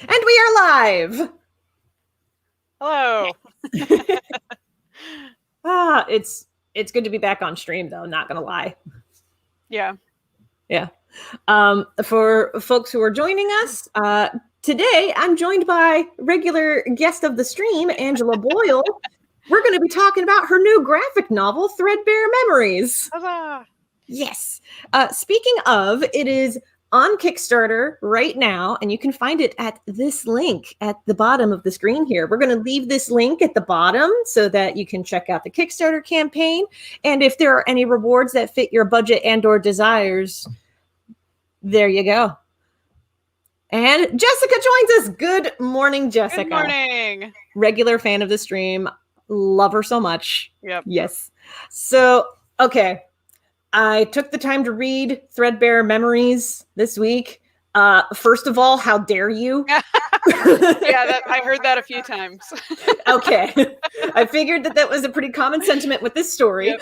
And we are live. Hello. It's good to be back on stream though, not gonna lie. Yeah. For folks who are joining us, today I'm joined by regular guest of the stream, Angela Boyle. We're going to be talking about her new graphic novel, Threadbare Memories. Huzzah. Yes. Speaking of, it is on Kickstarter right now, and you can find it at this link at the bottom of the screen here. We're going to leave this link at the bottom so that you can check out the Kickstarter campaign. And if there are any rewards that fit your budget and or desires, there you go. And Jessica joins us. Good morning, Jessica. Good morning. Regular fan of the stream. Love her so much. Yep. Yes. So, okay. I took the time to read Threadbare Memories this week. First of all, how dare you? Yeah, I heard that a few times. Okay. I figured that was a pretty common sentiment with this story. Yep.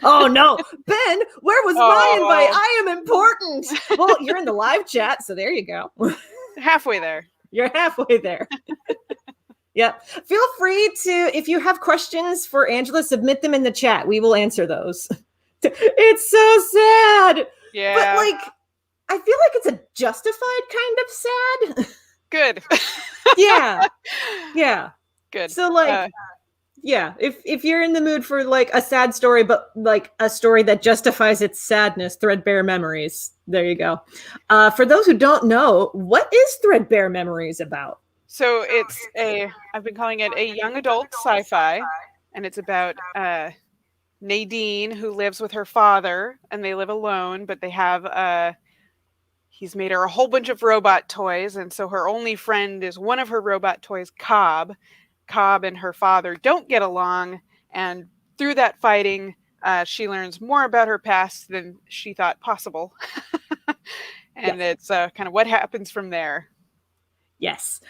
Oh no, Ben, where was my invite? I am important. Well, you're in the live chat, so there you go. Halfway there. You're halfway there. Yep. Feel free to, if you have questions for Angela, submit them in the chat. We will answer those. It's so sad. Yeah. But I feel like it's a justified kind of sad. Good. Yeah. Yeah. Good. So yeah, if you're in the mood for a sad story, but a story that justifies its sadness, Threadbare Memories. There you go. For those who don't know, what is Threadbare Memories about? So I've been calling it a young adult sci-fi, and it's about Nadine, who lives with her father, and they live alone, but they have he's made her a whole bunch of robot toys, and so her only friend is one of her robot toys, Cobb. Cobb and her father don't get along, and through that fighting, she learns more about her past than she thought possible. And yes. It's kind of what happens from there. Yes.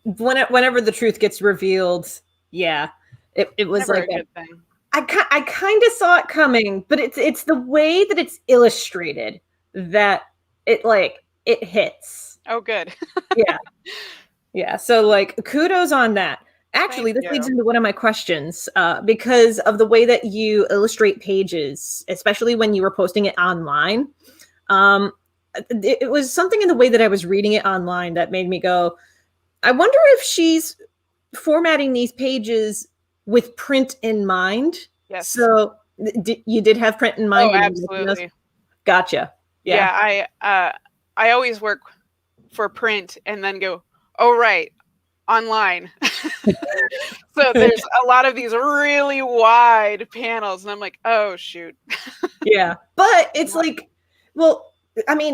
Whenever the truth gets revealed, yeah, it was never a good thing. I kind of saw it coming, but it's the way that it's illustrated that it hits. Oh, good. Yeah. Yeah. So kudos on that. Actually, this leads into one of my questions because of the way that you illustrate pages, especially when you were posting it online. It was something in the way that I was reading it online that made me go, I wonder if she's formatting these pages with print in mind. Yes. So you did have print in mind? Oh, absolutely. Gotcha. Yeah. I always work for print and then go, oh, right, online. So there's a lot of these really wide panels and I'm like, oh, shoot. Yeah. But it's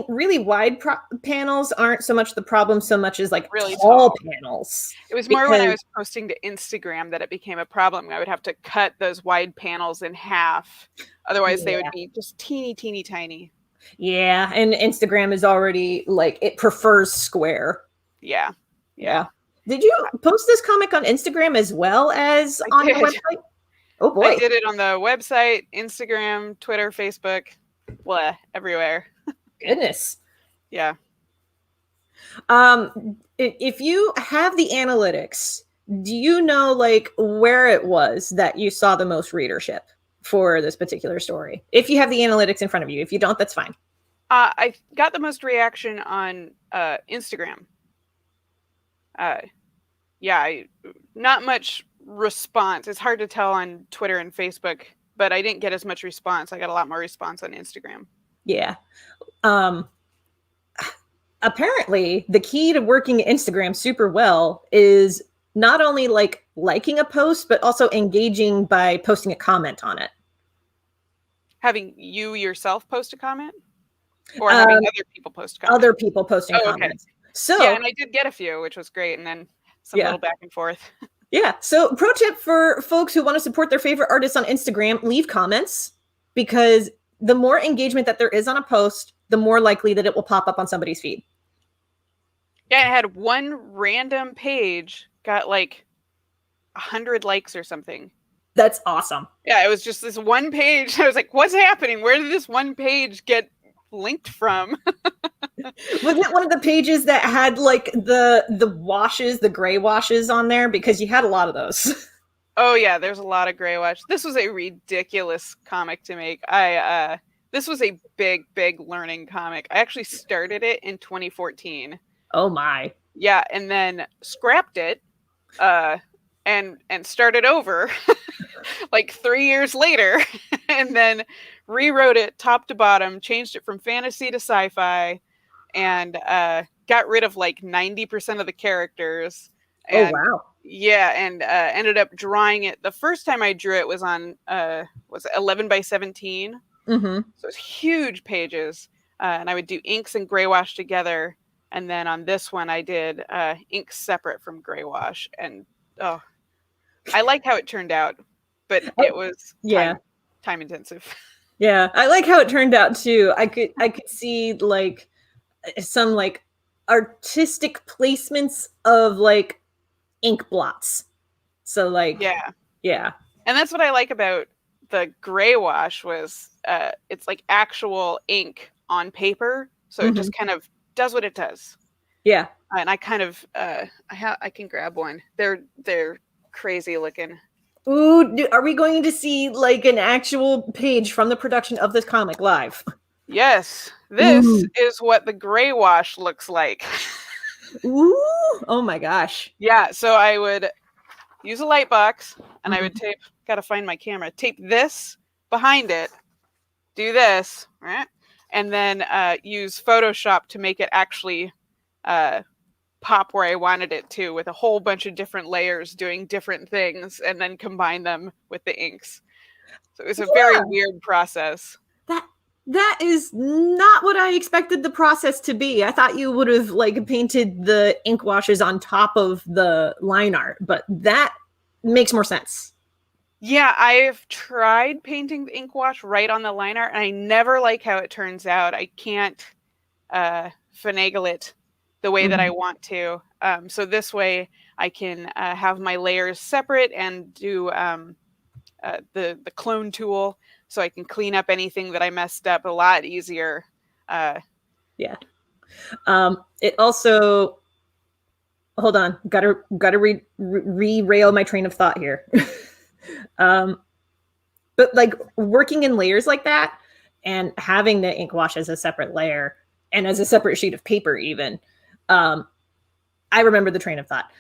really wide panels aren't so much the problem so much as really tall panels. It was more when I was posting to Instagram that it became a problem. I would have to cut those wide panels in half. Otherwise, they would be just teeny, teeny, tiny. Yeah. And Instagram is already it prefers square. Yeah. Yeah. Did you post this comic on Instagram as well as on your website? Oh, boy. I did it on the website, Instagram, Twitter, Facebook, everywhere. Goodness. Yeah. If you have the analytics, do you know where it was that you saw the most readership for this particular story? If you have the analytics in front of you. If you don't, that's fine. I got the most reaction on Instagram. Not much response. It's hard to tell on Twitter and Facebook, but I didn't get as much response. I got a lot more response on Instagram. Yeah. Apparently the key to working Instagram super well is not only liking a post, but also engaging by posting a comment on it. Having you yourself post a comment? Or having other people post comments? Other people posting comments. Okay. So yeah, and I did get a few, which was great. And then some little back and forth. Yeah. So pro tip for folks who want to support their favorite artists on Instagram, leave comments, because the more engagement that there is on a post, the more likely that it will pop up on somebody's feed. Yeah, I had one random page got 100 likes or something. That's awesome. Yeah, it was just this one page. I was like, what's happening? Where did this one page get linked from? Was it one of the pages that had like the gray washes on there? Because you had a lot of those. Oh yeah, there's a lot of gray wash. This was a ridiculous comic to make. This was a big learning comic. I actually started it in 2014. Oh my. Yeah, and then scrapped it uh and started over like 3 years later and then rewrote it top to bottom, changed it from fantasy to sci-fi, and got rid of like 90% of the characters. Oh And wow. yeah, and ended up drawing it. The first time I drew it was on was it 11 by 17. Mm-hmm. So it's huge pages, and I would do inks and gray wash together. And then on this one, I did ink separate from gray wash. And oh, I like how it turned out, but it was time intensive. Yeah, I like how it turned out too. I could see like some like artistic placements of like ink blots. So like yeah. And that's what I like about the gray wash was it's like actual ink on paper, so it just kind of does what it does. Yeah. And I kind of I can grab one. They're crazy looking. Ooh, are we going to see like an actual page from the production of this comic live? Yes, this is what the gray wash looks like. Ooh, oh my gosh. Yeah, so I would use a light box and I would tape, gotta find my camera, tape this behind it, do this, right? And then use Photoshop to make it actually pop where I wanted it to, with a whole bunch of different layers doing different things, and then combine them with the inks. So it was a very weird process. That is not what I expected the process to be. I thought you would have like painted the ink washes on top of the line art, but that makes more sense. Yeah, I've tried painting the ink wash right on the line art, and I never like how it turns out. I can't finagle it the way that I want to. So this way I can have my layers separate and do the clone tool, so I can clean up anything that I messed up a lot easier. Yeah. It also, hold on, gotta re-rail my train of thought here. But like working in layers like that and having the ink wash as a separate layer and as a separate sheet of paper even, I remember the train of thought.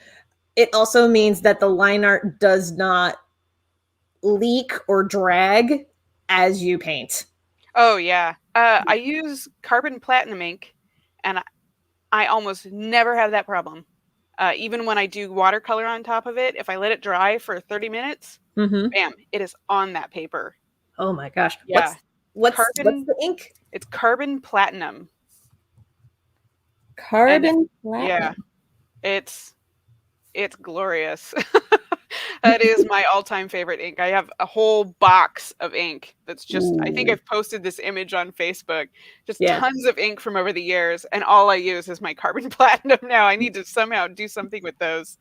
It also means that the line art does not leak or drag as you paint. Oh yeah. I use carbon platinum ink, and I almost never have that problem. Even when I do watercolor on top of it, if I let it dry for 30 minutes, bam, it is on that paper. Oh my gosh. Yeah. What's the ink? It's carbon platinum. Carbon platinum. Yeah. It's glorious. That is my all-time favorite ink. I have a whole box of ink that's just, I think I've posted this image on Facebook, just tons of ink from over the years, and all I use is my carbon platinum now. I need to somehow do something with those.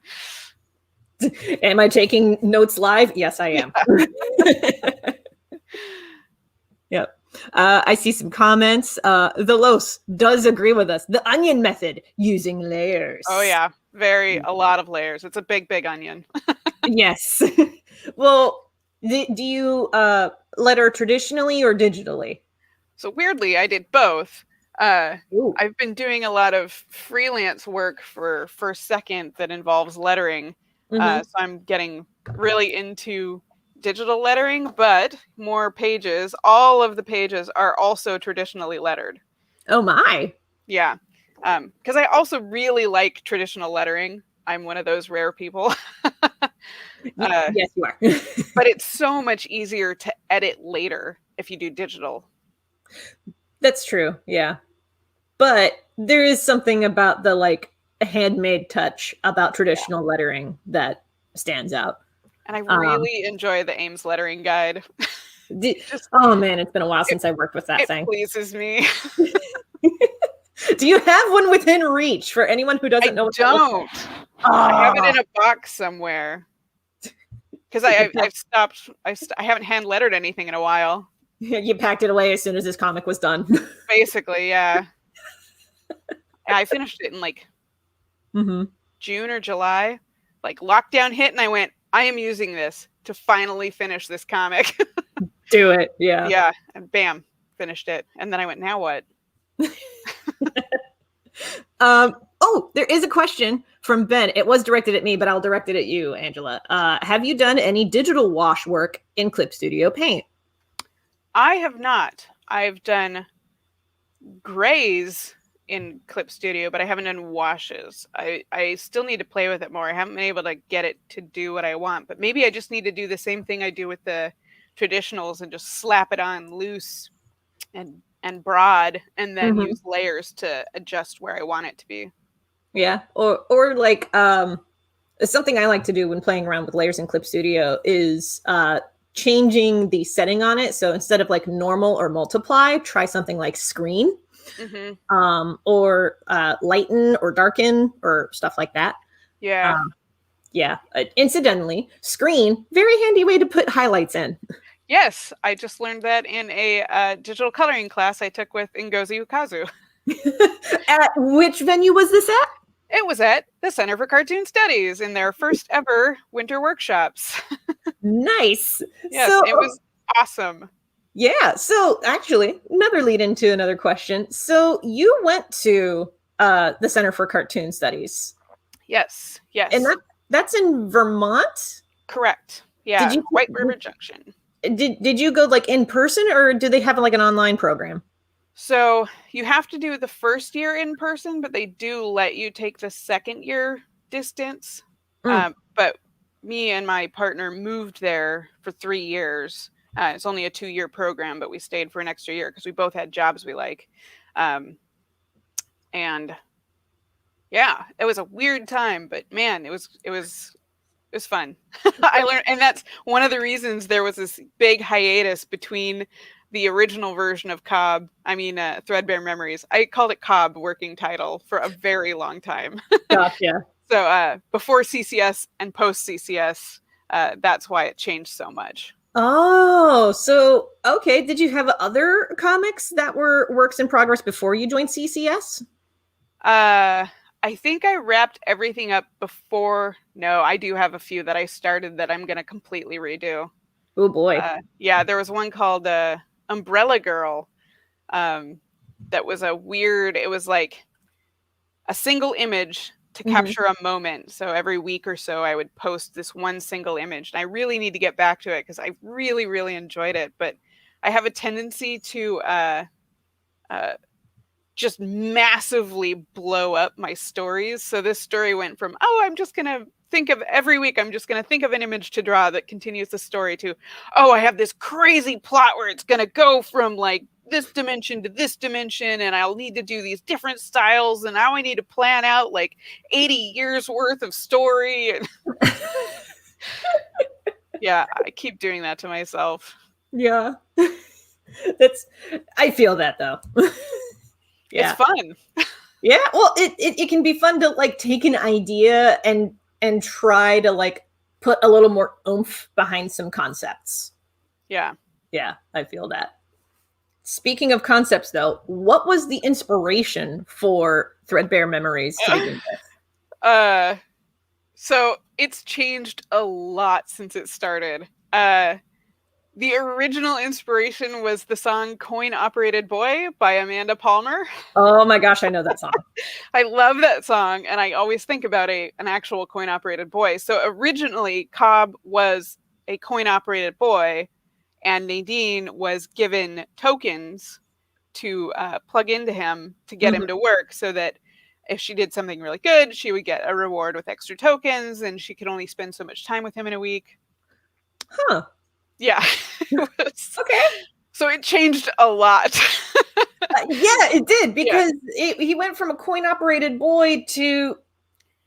Am I taking notes live? Yes, I am. Yep. I see some comments. The Los does agree with us. The onion method, using layers. Oh yeah, a lot of layers. It's a big onion. Yes. Well, do you letter traditionally or digitally? So weirdly, I did both. I've been doing a lot of freelance work for First Second that involves lettering. So I'm getting really into digital lettering, but more pages. All of the pages are also traditionally lettered. Oh my. Yeah. Because I also really like traditional lettering. I'm one of those rare people. Yes, you are. But it's so much easier to edit later if you do digital. That's true. Yeah. But there is something about the like handmade touch about traditional lettering that stands out. And I really enjoy the Ames lettering guide. Oh man, it's been a while since I worked with that thing. It pleases me. Do you have one within reach for anyone who doesn't know? I have it in a box somewhere. Because I haven't hand lettered anything in a while. You packed it away as soon as this comic was done. Basically, yeah. I finished it in like Mm-hmm. June or July. Like lockdown hit, and I went, I am using this to finally finish this comic. Do it. Yeah. Yeah, and bam, finished it. And then I went, now what? Oh, there is a question from Ben. It was directed at me, but I'll direct it at you, Angela. Have you done any digital wash work in Clip Studio Paint? I have not. I've done grays in Clip Studio, but I haven't done washes. I still need to play with it more. I haven't been able to get it to do what I want, but maybe I just need to do the same thing I do with the traditionals and just slap it on loose and broad, and then use layers to adjust where I want it to be. Yeah, or like something I like to do when playing around with layers in Clip Studio is changing the setting on it. So instead of like normal or multiply, try something like screen, or lighten or darken or stuff like that. Yeah. Yeah. Incidentally, screen, very handy way to put highlights in. Yes, I just learned that in a digital coloring class I took with Ngozi Ukazu. At which venue was this at? It was at the Center for Cartoon Studies in their first ever winter workshops. Nice. Yes, So, it was awesome. yeah. So actually, another lead into another question. So you went to the Center for Cartoon Studies. Yes, yes. And that's in Vermont? Correct. Yeah, Did you White River Junction. did you go like in person, or do they have like an online program? So you have to do the first year in person, but they do let you take the second year distance. But me and my partner moved there for 3 years. It's only a 2-year program, but we stayed for an extra year because we both had jobs we like. And yeah, it was a weird time, but man, it was fun. I learned, and that's one of the reasons there was this big hiatus between the original version of Threadbare Memories. I called it Cobb working title for a very long time. Gotcha. So before CCS and post CCS, that's why it changed so much. Oh, so okay. Did you have other comics that were works in progress before you joined CCS? I think I wrapped everything up before. No, I do have a few that I started that I'm going to completely redo. Oh boy. Yeah, there was one called Umbrella Girl. That was it was like a single image to capture a moment. So every week or so I would post this one single image. And I really need to get back to it because I really, really enjoyed it. But I have a tendency to just massively blow up my stories. So this story went from, I'm just going to think of every week, I'm just going to think of an image to draw that continues the story, to, I have this crazy plot where it's going to go from like this dimension to this dimension, and I'll need to do these different styles, and now I need to plan out like 80 years worth of story. And yeah, I keep doing that to myself. Yeah. I feel that though. Yeah. It's fun. Yeah, well, it can be fun to like take an idea and try to like put a little more oomph behind some concepts. Yeah. Yeah, I feel that. Speaking of concepts though, what was the inspiration for Threadbare Memories to begin with? So it's changed a lot since it started. The original inspiration was the song Coin Operated Boy by Amanda Palmer. Oh my gosh, I know that song. I love that song, and I always think about an actual coin operated boy. So originally, Cobb was a coin operated boy, and Nadine was given tokens to plug into him to get him to work, so that if she did something really good, she would get a reward with extra tokens, and she could only spend so much time with him in a week. Huh. Yeah. Okay. So it changed a lot. Yeah, it did, because he went from a coin-operated boy to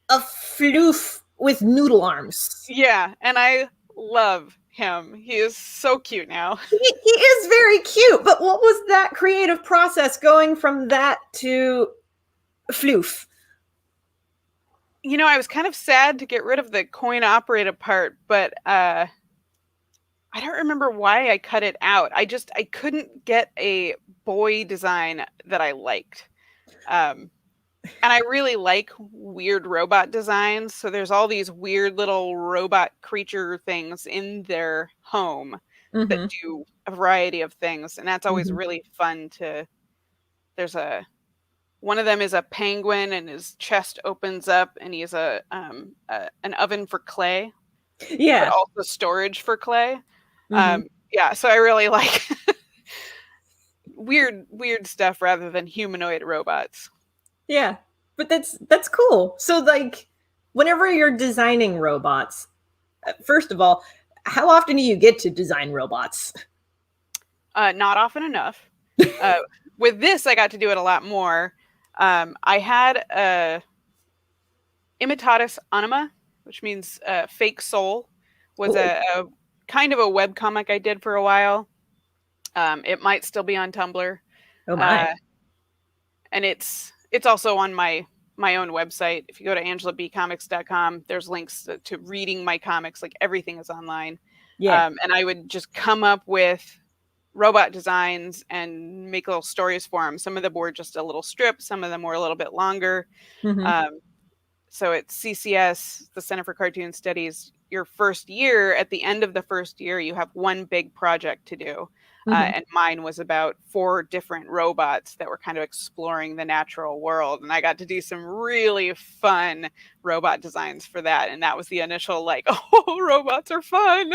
a floof with noodle arms. Yeah, and I love him. He is so cute now. He is very cute, but what was that creative process going from that to floof? I was kind of sad to get rid of the coin-operated part, but I don't remember why I cut it out. I couldn't get a boy design that I liked. And I really like weird robot designs. So there's all these weird little robot creature things in their home that Mm-hmm. do a variety of things. And that's always Mm-hmm. really fun there's one of them is a penguin and his chest opens up and he has an oven for clay, but Yeah. also storage for clay. Mm-hmm. Yeah, so I really like weird stuff rather than humanoid robots. Yeah. But that's cool. So like whenever you're designing robots, first of all, how often do you get to design robots? Not often enough. Uh, with this, I got to do it a lot more. I had a imitatus anima, which means fake soul, was Oh, a kind of a web comic I did for a while. It might still be on Tumblr, oh my. uh, and it's also on my own website. If you go to angelabcomics.com, there's links to reading my comics. Like everything is online, Yeah. and I would just come up with robot designs and make little stories for them. Some of them were just a little strip, some of them were a little bit longer. Mm-hmm. So at CCS, the Center for Cartoon Studies, your first year, at the end of the first year, you have one big project to do. Mm-hmm. And mine was about 4 different robots that were kind of exploring the natural world. And I got to do some really fun robot designs for that. And that was the initial, like, oh, robots are fun.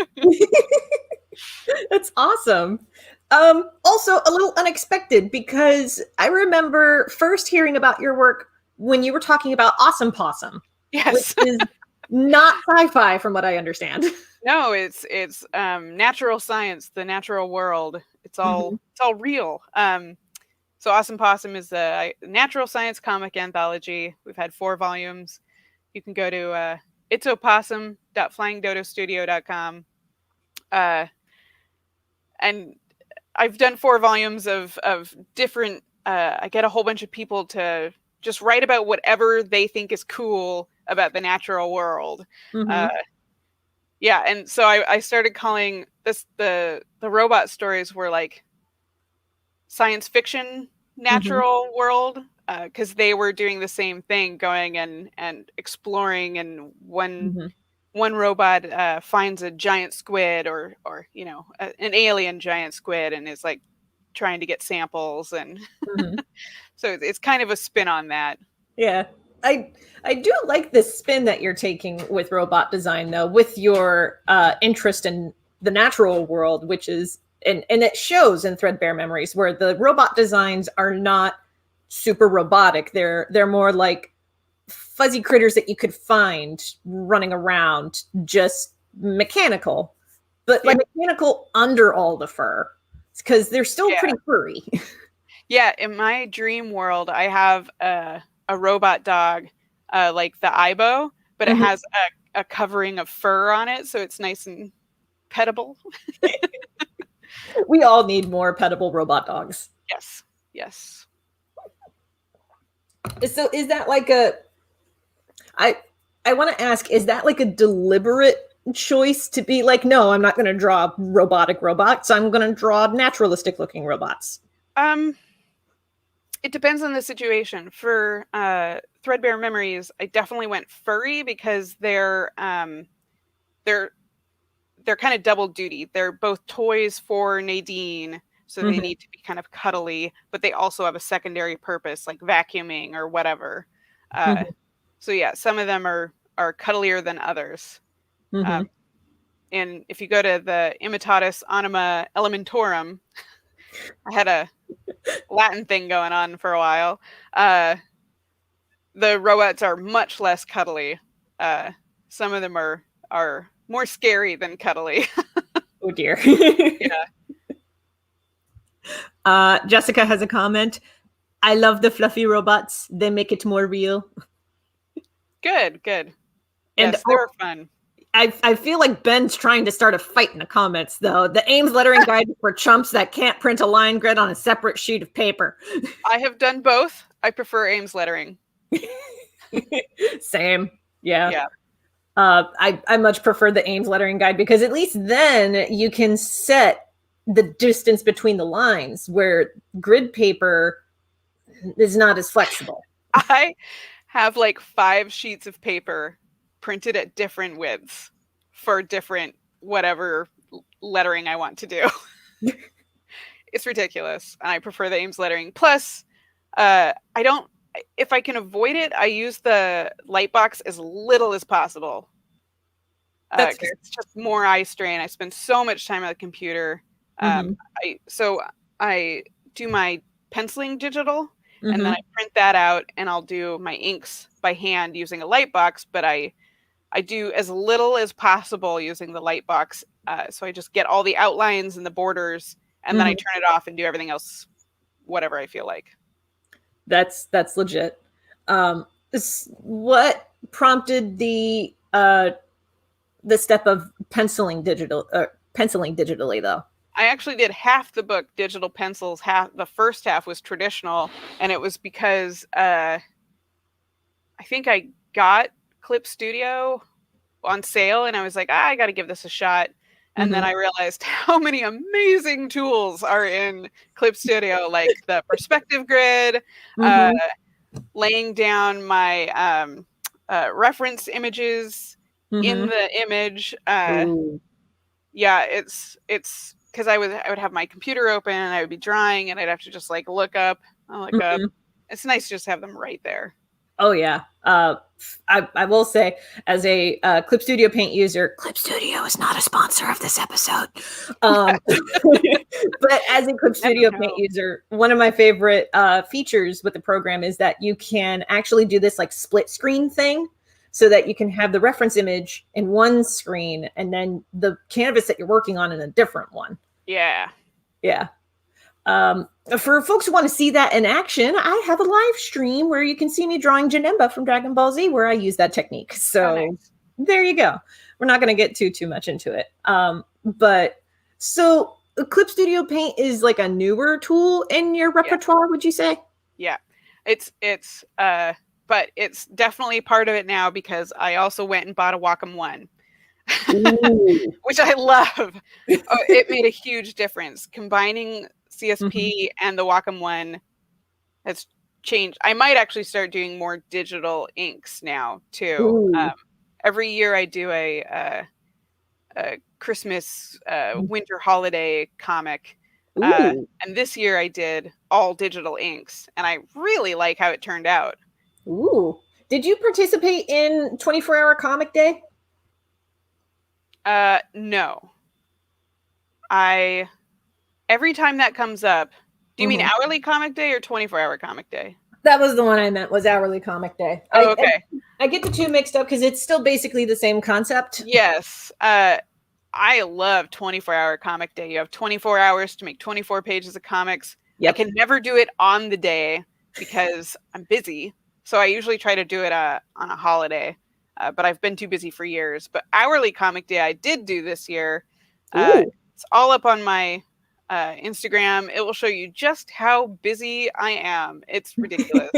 That's awesome. Also a little unexpected because I remember first hearing about your work when you were talking about Awesome Possum, which Yes. is not sci-fi from what I understand. No, it's natural science, the natural world. Mm-hmm. It's all real. So Awesome Possum is a natural science comic anthology. We've had 4 volumes. You can go to itsopossum.flyingdodostudio.com. And I've done 4 volumes of different. I get a whole bunch of people to just write about whatever they think is cool about the natural world. Mm-hmm. Uh, yeah, and so I started calling this the robot stories were like science fiction Mm-hmm. natural world, because they were doing the same thing, going and exploring, and Mm-hmm. one robot finds a giant squid or an alien giant squid and is like trying to get samples, and Mm-hmm. so it's kind of a spin on that. Yeah. I do like this spin that you're taking with robot design though, with your interest in the natural world, which is and it shows in Threadbare Memories where the robot designs are not super robotic. They're more like fuzzy critters that you could find running around, just mechanical, but Yeah, like mechanical under all the fur because they're still yeah, pretty furry. yeah. In my dream world, I have a robot dog, like the Ibo, but it Mhm. has a covering of fur on it, so it's nice and petable. We all need more petable robot dogs. Yes, yes. So is that like a I I want to ask, is that like a deliberate choice to be like, no, I'm not going to draw robotic robots. I'm going to draw naturalistic looking robots. Um, it depends on the situation. For Threadbare Memories, I definitely went furry because they're they're kind of double duty. They're both toys for Nadine, so they Mm-hmm. need to be kind of cuddly, but they also have a secondary purpose, like vacuuming or whatever. Uh, Mm-hmm. so yeah, some of them are cuddlier than others. Mm-hmm. Um, and if you go to the Imitatus Anima Elementorum, I had a Latin thing going on for a while. The robots are much less cuddly. Some of them are more scary than cuddly. Oh dear. Yeah, Jessica has a comment. I love the fluffy robots. They make it more real. good. And Yes, they were fun. I feel like Ben's trying to start a fight in the comments, though. The Ames lettering guide is for chumps that can't print a line grid on a separate sheet of paper. I have done both. I prefer Ames lettering. Same. Yeah. Yeah, I much prefer the Ames lettering guide because at least then you can set the distance between the lines where grid paper, is not as flexible. I have like 5 sheets of paper printed at different widths for different whatever lettering I want to do. It's ridiculous. And I prefer the Ames lettering. Plus, I don't, if I can avoid it, I use the Lightbox as little as possible. That's Because it's just more eye strain. I spend so much time on the computer. So I do my penciling digital, and then I print that out, and I'll do my inks by hand using a Lightbox. But I do as little as possible using the Lightbox. So I just get all the outlines and the borders, and then I turn it off and do everything else, whatever I feel like. That's legit. What prompted the step of penciling digitally, though? I actually did half the book digital pencils. The first half was traditional, and it was because I think I got Clip Studio on sale, and I was like, I got to give this a shot. And then I realized how many amazing tools are in Clip Studio, like the perspective grid, laying down my reference images in the image. Yeah, it's because I would have my computer open and I would be drawing and I'd have to just like look up. It's nice to just have them right there. Oh yeah. I will say, as a Clip Studio Paint user, Clip Studio is not a sponsor of this episode. But as a Clip Studio Paint user, one of my favorite features with the program is that you can actually do this like split screen thing, so that you can have the reference image in one screen and then the canvas that you're working on in a different one. Yeah. Yeah. For folks who want to see that in action, I have a live stream where you can see me drawing Janemba from Dragon Ball Z, where I use that technique. So there you go. We're not going to get too much into it. But so Clip Studio Paint is like a newer tool in your repertoire, would you say? Yeah, but it's definitely part of it now because I also went and bought a Wacom One. Which I love. It made a huge difference. Combining CSP and the Wacom One has changed. I might actually start doing more digital inks now too. Every year I do a Christmas winter holiday comic. And this year I did all digital inks, and I really like how it turned out. Ooh. Did you participate in 24-hour comic day? No. Every time that comes up, do you mean hourly comic day or 24-hour comic day? That was the one I meant, was hourly comic day. Okay. I get the two mixed up because it's still basically the same concept. Yes. I love 24-hour comic day. You have 24 hours to make 24 pages of comics. Yep. I can never do it on the day because I'm busy. So I usually try to do it on a holiday. But I've been too busy for years. But hourly comic day I did do this year. It's all up on my Instagram. It will show you just how busy I am. It's ridiculous.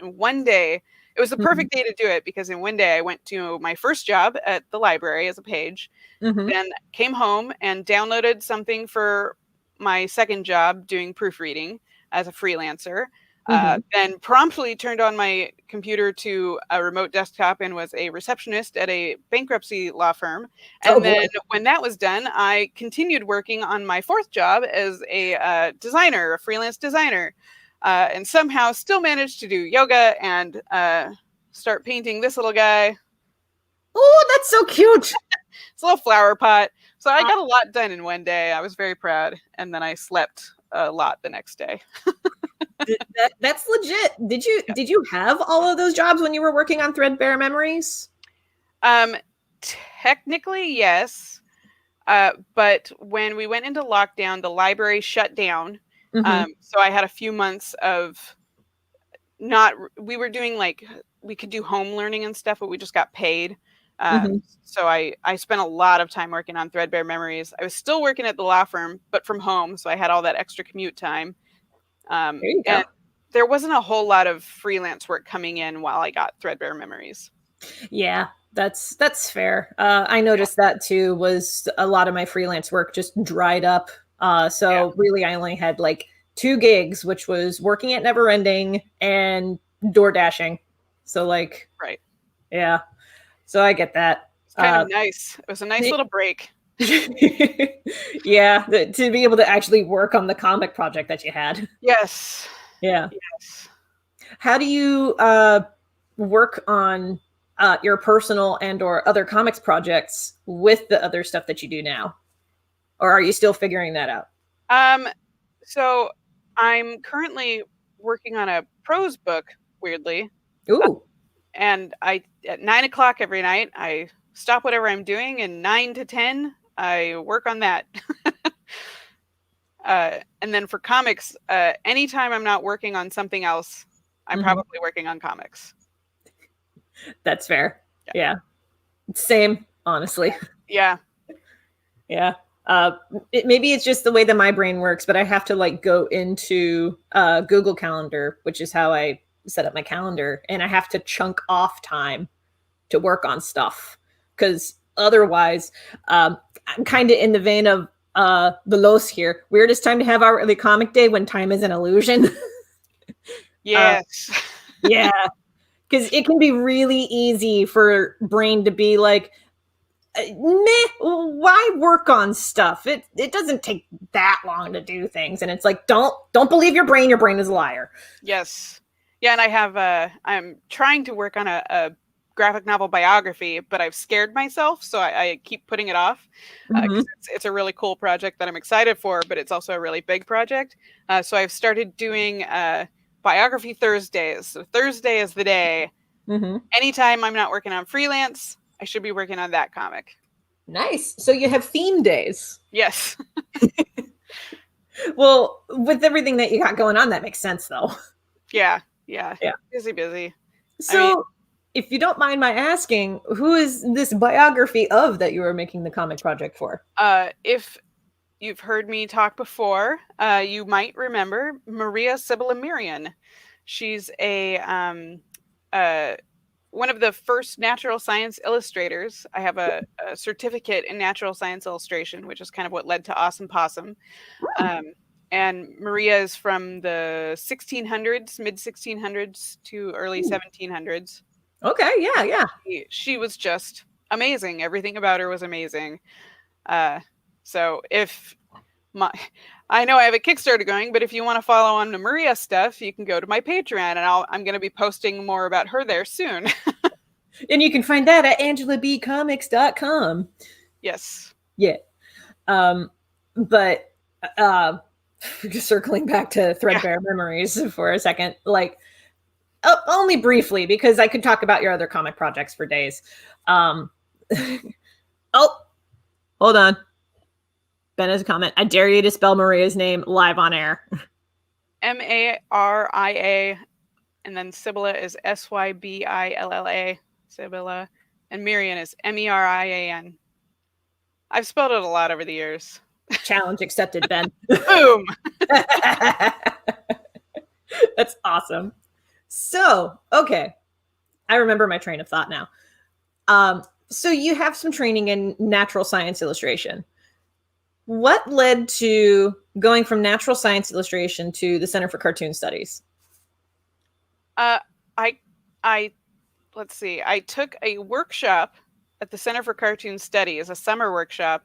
And one day, it was the perfect day to do it because in one day I went to my first job at the library as a page, then came home and downloaded something for my second job doing proofreading as a freelancer. Then promptly turned on my computer to a remote desktop and was a receptionist at a bankruptcy law firm. And then when that was done, I continued working on my fourth job as a designer, a freelance designer, and somehow still managed to do yoga and start painting this little guy. Oh, that's so cute. It's a little flower pot. So I got a lot done in one day. I was very proud. And then I slept a lot the next day. That's legit. Did you have all of those jobs when you were working on Threadbare Memories? Technically, yes. But when we went into lockdown, the library shut down. So I had a few months of we were doing we could do home learning and stuff, but we just got paid. So I spent a lot of time working on Threadbare Memories. I was still working at the law firm, but from home. So I had all that extra commute time. And there wasn't a whole lot of freelance work coming in while I got Threadbare Memories. Yeah, that's fair. I noticed that too, was a lot of my freelance work just dried up. So really I only had 2 gigs, which was working at Neverending and door dashing. So like, Right. yeah. So I get that. It's kind of nice. It was a nice little break. Yeah, to be able to actually work on the comic project that you had. Yes. Yeah. Yes. How do you work on your personal and or other comics projects with the other stuff that you do now? Or are you still figuring that out? So I'm currently working on a prose book, weirdly. Ooh. And at 9 o'clock every night, I stop whatever I'm doing, and 9 to 10, I work on that. And then for comics, anytime I'm not working on something else, I'm probably working on comics. That's fair. Yeah. Same, honestly. Yeah. Yeah. Maybe it's just the way that my brain works, but I have to like go into Google Calendar, which is how I set up my calendar, and I have to chunk off time to work on stuff because otherwise, I'm kind of in the vein of the Los here. Weirdest time to have our early comic day when time is an illusion. Yes. Yeah, because it can be really easy for brain to be like, meh, why work on stuff? It doesn't take that long to do things, and it's like, don't believe your brain. Your brain is a liar. Yes. Yeah, and I have I'm trying to work on a graphic novel biography, but I've scared myself, so I keep putting it off. 'Cause it's a really cool project that I'm excited for, but it's also a really big project. So I've started doing biography Thursdays. So Thursday is the day. Anytime I'm not working on freelance, I should be working on that comic. Nice. So you have theme days. Yes. Well, with everything that you got going on, that makes sense, though. Yeah. Busy. So, if you don't mind my asking, who is this biography of that you were making the comic project for? If you've heard me talk before, you might remember Maria Sibylla Merian. She's one of the first natural science illustrators. I have a certificate in natural science illustration, which is kind of what led to Awesome Possum. And Maria is from the 1600s, mid 1600s to early 1700s. Okay, yeah. She was just amazing. Everything about her was amazing. So I know I have a Kickstarter going, but if you want to follow on to Maria stuff, you can go to my Patreon, and I'm going to be posting more about her there soon. And you can find that at angelabcomics.com. Yes. Yeah. But just circling back to Threadbare Memories for a second, like only briefly, because I could talk about your other comic projects for days. Oh, hold on. Ben has a comment. I dare you to spell Maria's name live on air. Maria, and then Sibylla is Sybilla. Sibylla. And Merian is Merian. I've spelled it a lot over the years. Challenge accepted, Ben. Boom. That's awesome. So, okay. I remember my train of thought now. So you have some training in natural science illustration. What led to going from natural science illustration to the Center for Cartoon Studies? Let's see. I took a workshop at the Center for Cartoon Studies, a summer workshop.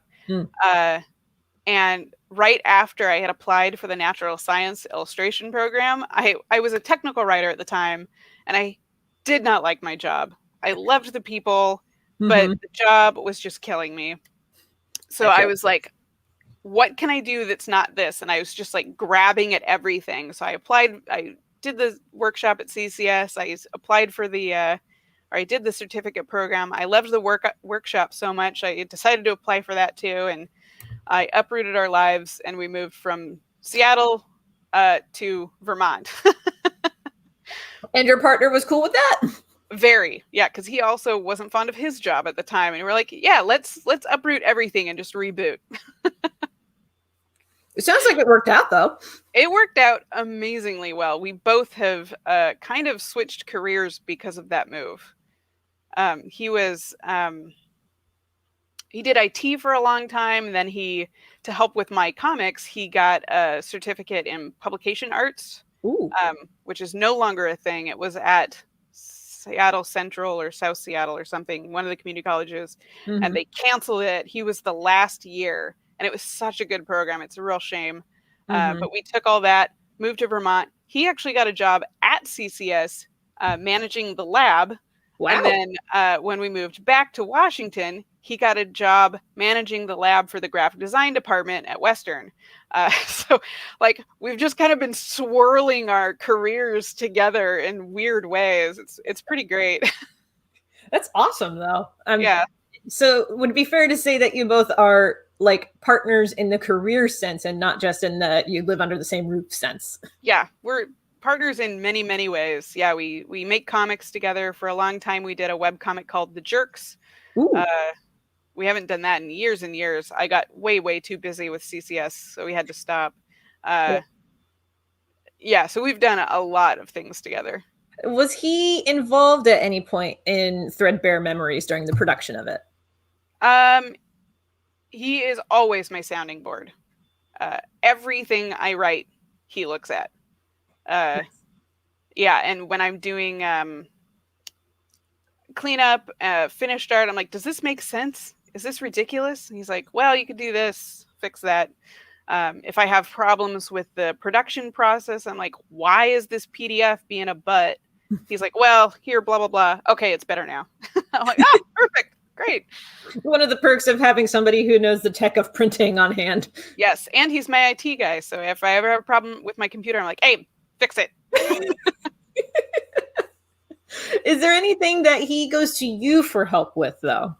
And right after I had applied for the natural science illustration program, I was a technical writer at the time, and I did not like my job. I loved the people, but the job was just killing me. So I was like, what can I do that's not this? And I was just like grabbing at everything. So I did the workshop at CCS. I applied for I did the certificate program. I loved the workshop so much. I decided to apply for that too. And I uprooted our lives, and we moved from Seattle to Vermont. And your partner was cool with that? Very, yeah, because he also wasn't fond of his job at the time, and we're like, yeah, let's uproot everything and just reboot. It sounds like it worked out, though. It worked out amazingly well. We both have kind of switched careers because of that move. He was he did IT for a long time. And then to help with my comics, he got a certificate in publication arts, Ooh. which is no longer a thing. It was at Seattle Central or South Seattle or something, one of the community colleges, and they canceled it. He was the last year, and it was such a good program. It's a real shame. But we took all that, moved to Vermont. He actually got a job at CCS managing the lab. Wow. And then when we moved back to Washington, he got a job managing the lab for the graphic design department at Western. So like we've just kind of been swirling our careers together in weird ways. It's pretty great. That's awesome though. Yeah. So would it be fair to say that you both are like partners in the career sense and not just in the you live under the same roof sense? Yeah, we're partners in many, many ways. Yeah, we make comics together. For a long time, we did a webcomic called The Jerks. We haven't done that in years and years. I got way, way too busy with CCS, so we had to stop. Yeah, so we've done a lot of things together. Was he involved at any point in Threadbare Memories during the production of it? He is always my sounding board. Everything I write, he looks at. Yeah, and when I'm doing cleanup, finished art, I'm like, does this make sense? Is this ridiculous? And he's like, well, you could do this, fix that. If I have problems with the production process, I'm like, why is this PDF being a butt? He's like, well, here, blah, blah, blah. Okay, it's better now. I'm like, oh, perfect. Great. One of the perks of having somebody who knows the tech of printing on hand. Yes, and he's my IT guy. So if I ever have a problem with my computer, I'm like, hey, fix it. Is there anything that he goes to you for help with, though?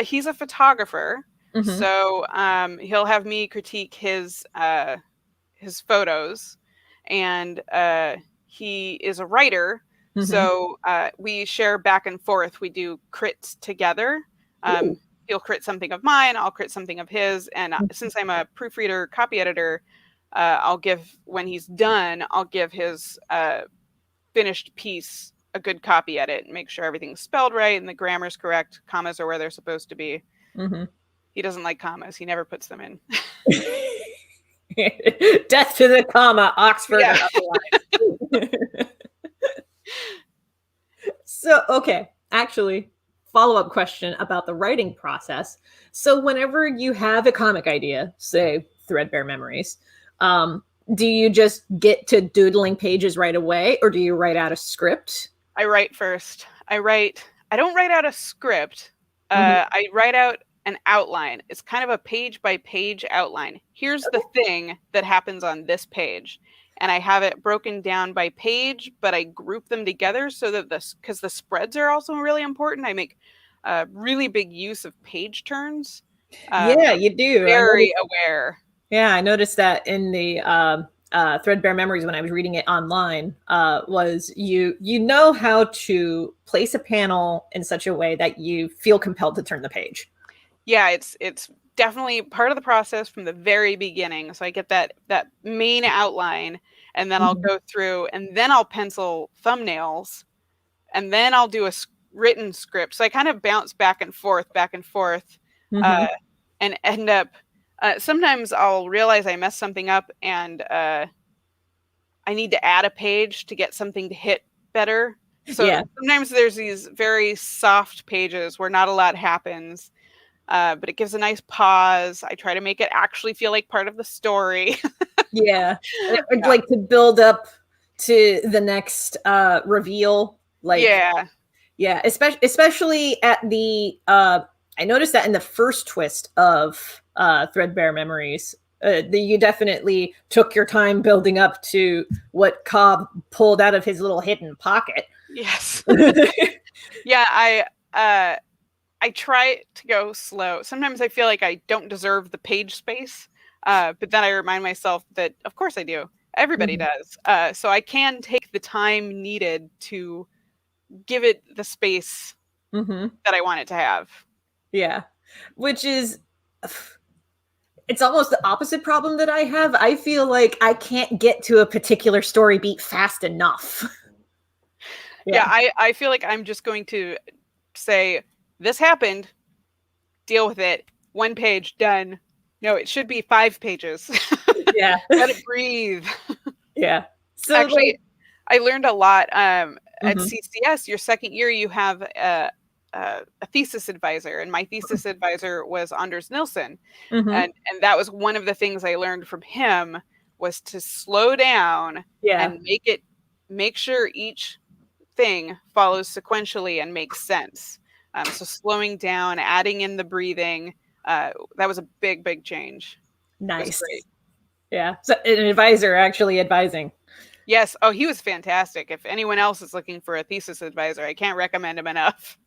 He's a photographer. So he'll have me critique his photos, and he is a writer. So we share back and forth. We do crits together. He'll crit something of mine, I'll crit something of his, and since I'm a proofreader, copy editor, I'll give, when he's done, I'll give his finished piece a good copy edit and make sure everything's spelled right and the grammar's correct, commas are where they're supposed to be. He doesn't like commas. He never puts them in. Death to the comma, Oxford. Yeah. So, okay, actually, follow-up question about the writing process. So whenever you have a comic idea, say Threadbare Memories, do you just get to doodling pages right away, or do you write out a script? I write first. I don't write out a script. I write out an outline. It's kind of a page by page outline. Here's the thing that happens on this page. And I have it broken down by page, but I group them together so that because the spreads are also really important. I make really big use of page turns. Yeah, you do. Very aware. Yeah, I noticed that in the Threadbare Memories when I was reading it online, was you know how to place a panel in such a way that you feel compelled to turn the page. Yeah, it's definitely part of the process from the very beginning. So I get that main outline, and then I'll go through, and then I'll pencil thumbnails, and then I'll do a written script. So I kind of bounce back and forth, and end up. Sometimes I'll realize I messed something up, and I need to add a page to get something to hit better. So sometimes there's these very soft pages where not a lot happens. But it gives a nice pause. I try to make it actually feel like part of the story. Like to build up to the next reveal. Like, especially at the. I noticed that in the first twist of Threadbare Memories, you definitely took your time building up to what Cobb pulled out of his little hidden pocket. Yes. Yeah, I try to go slow. Sometimes I feel like I don't deserve the page space, but then I remind myself that, of course I do. Everybody does. So I can take the time needed to give it the space that I want it to have. Yeah, which is, it's almost the opposite problem that I have. I feel like I can't get to a particular story beat fast enough. I feel like I'm just going to say, this happened, deal with it. 1 page, done. No, it should be 5 pages. Yeah. Let it breathe. Yeah. So Actually, I learned a lot at mhm. CCS. Your second year, you have a thesis advisor, and my thesis advisor was Anders Nilsson, Mhm. and that was one of the things I learned from him was to slow down Yeah. and make sure each thing follows sequentially and makes sense. So slowing down, adding in the breathing, that was a big change. It was Nice. great. Yeah. So an advisor actually advising. Yes. Oh, he was fantastic. If anyone else is looking for a thesis advisor, I can't recommend him enough.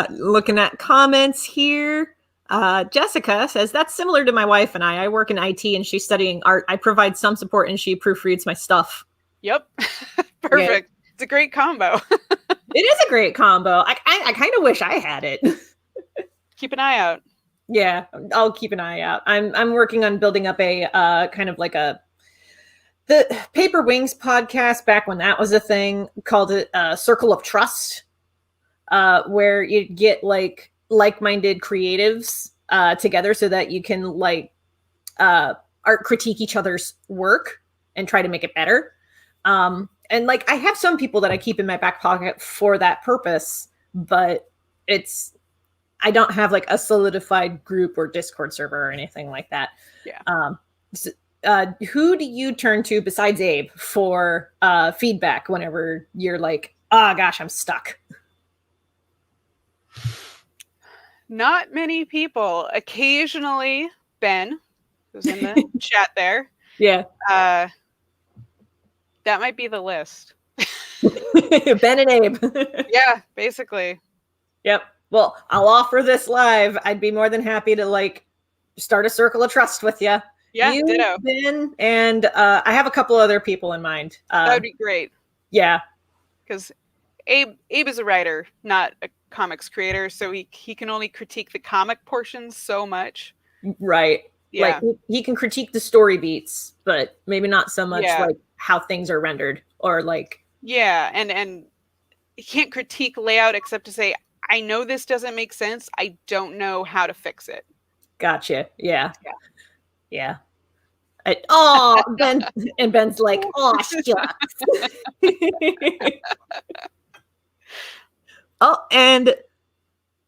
Looking at comments here. Jessica says, that's similar to my wife and I. I work in IT and she's studying art. I provide some support and she proofreads my stuff. Yep. Yeah. Perfect. It's a great combo. It is a great combo. I kind of wish I had it. Keep an eye out. Yeah, I'll keep an eye out. I'm working on building up a kind of like the Paper Wings podcast back when that was a thing, called it Circle of Trust, where you get like-minded creatives together so that you can art critique each other's work and try to make it better. And like I have some people that I keep in my back pocket for that purpose, but I don't have like a solidified group or Discord server or anything like that. Yeah. So, who do you turn to besides Abe for feedback whenever you're like, oh gosh, I'm stuck? Not many people. Occasionally, Ben, who's in the chat there. Yeah. That might be the list. Ben and Abe. Yeah, basically. Yep. Well, I'll offer this live. I'd be more than happy to like start a circle of trust with you. Yeah, you, ditto. Ben, and I have a couple other people in mind. That would be great. Yeah. Because Abe is a writer, not a comics creator, so he can only critique the comic portions so much. Right. Yeah. Like he can critique the story beats, but maybe not so much Yeah. like how things are rendered or like. Yeah, and he can't critique layout except to say, I know this doesn't make sense. I don't know how to fix it. Gotcha. Yeah. Yeah. Ben, and Ben's like, oh, shucks.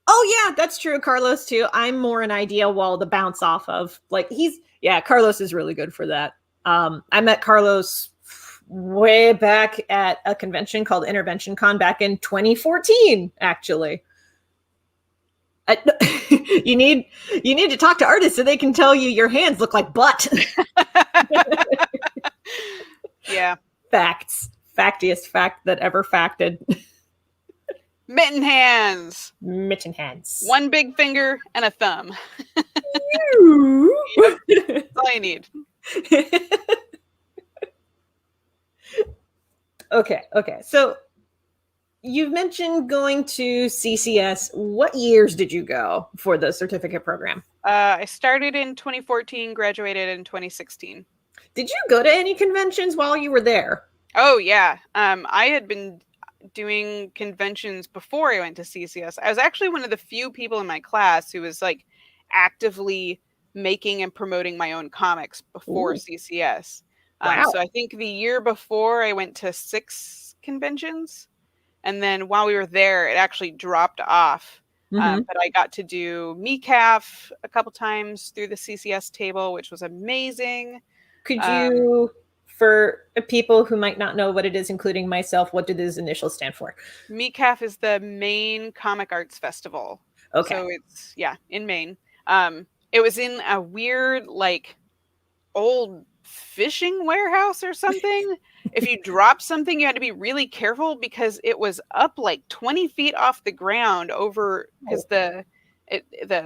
Oh, yeah, that's true. Carlos too. I'm more an idea wall to bounce off of. Like Carlos is really good for that. I met Carlos way back at a convention called Intervention Con back in 2014, actually. You need to talk to artists so they can tell you your hands look like butt. Yeah. Facts. Factiest fact that ever facted. Mitten hands. Mitten hands. One big finger and a thumb. Yep. That's all you need. Okay. So you've mentioned going to CCS. What years did you go for the certificate program? I started in 2014, graduated in 2016. Did you go to any conventions while you were there? Oh, yeah. I had been doing conventions before I went to CCS. I was actually one of the few people in my class who was like actively making and promoting my own comics before CCS. Wow. So I think the year before I went to 6 conventions. And then while we were there, it actually dropped off. Mm-hmm. But I got to do MECAF a couple times through the CCS table, which was amazing. Could you, for people who might not know what it is, including myself, what do those initials stand for? MECAF is the Maine Comic Arts Festival. Okay. So it's, in Maine. It was in a weird, like, old fishing warehouse or something. If you dropped something, you had to be really careful because it was up like 20 feet off the ground over because the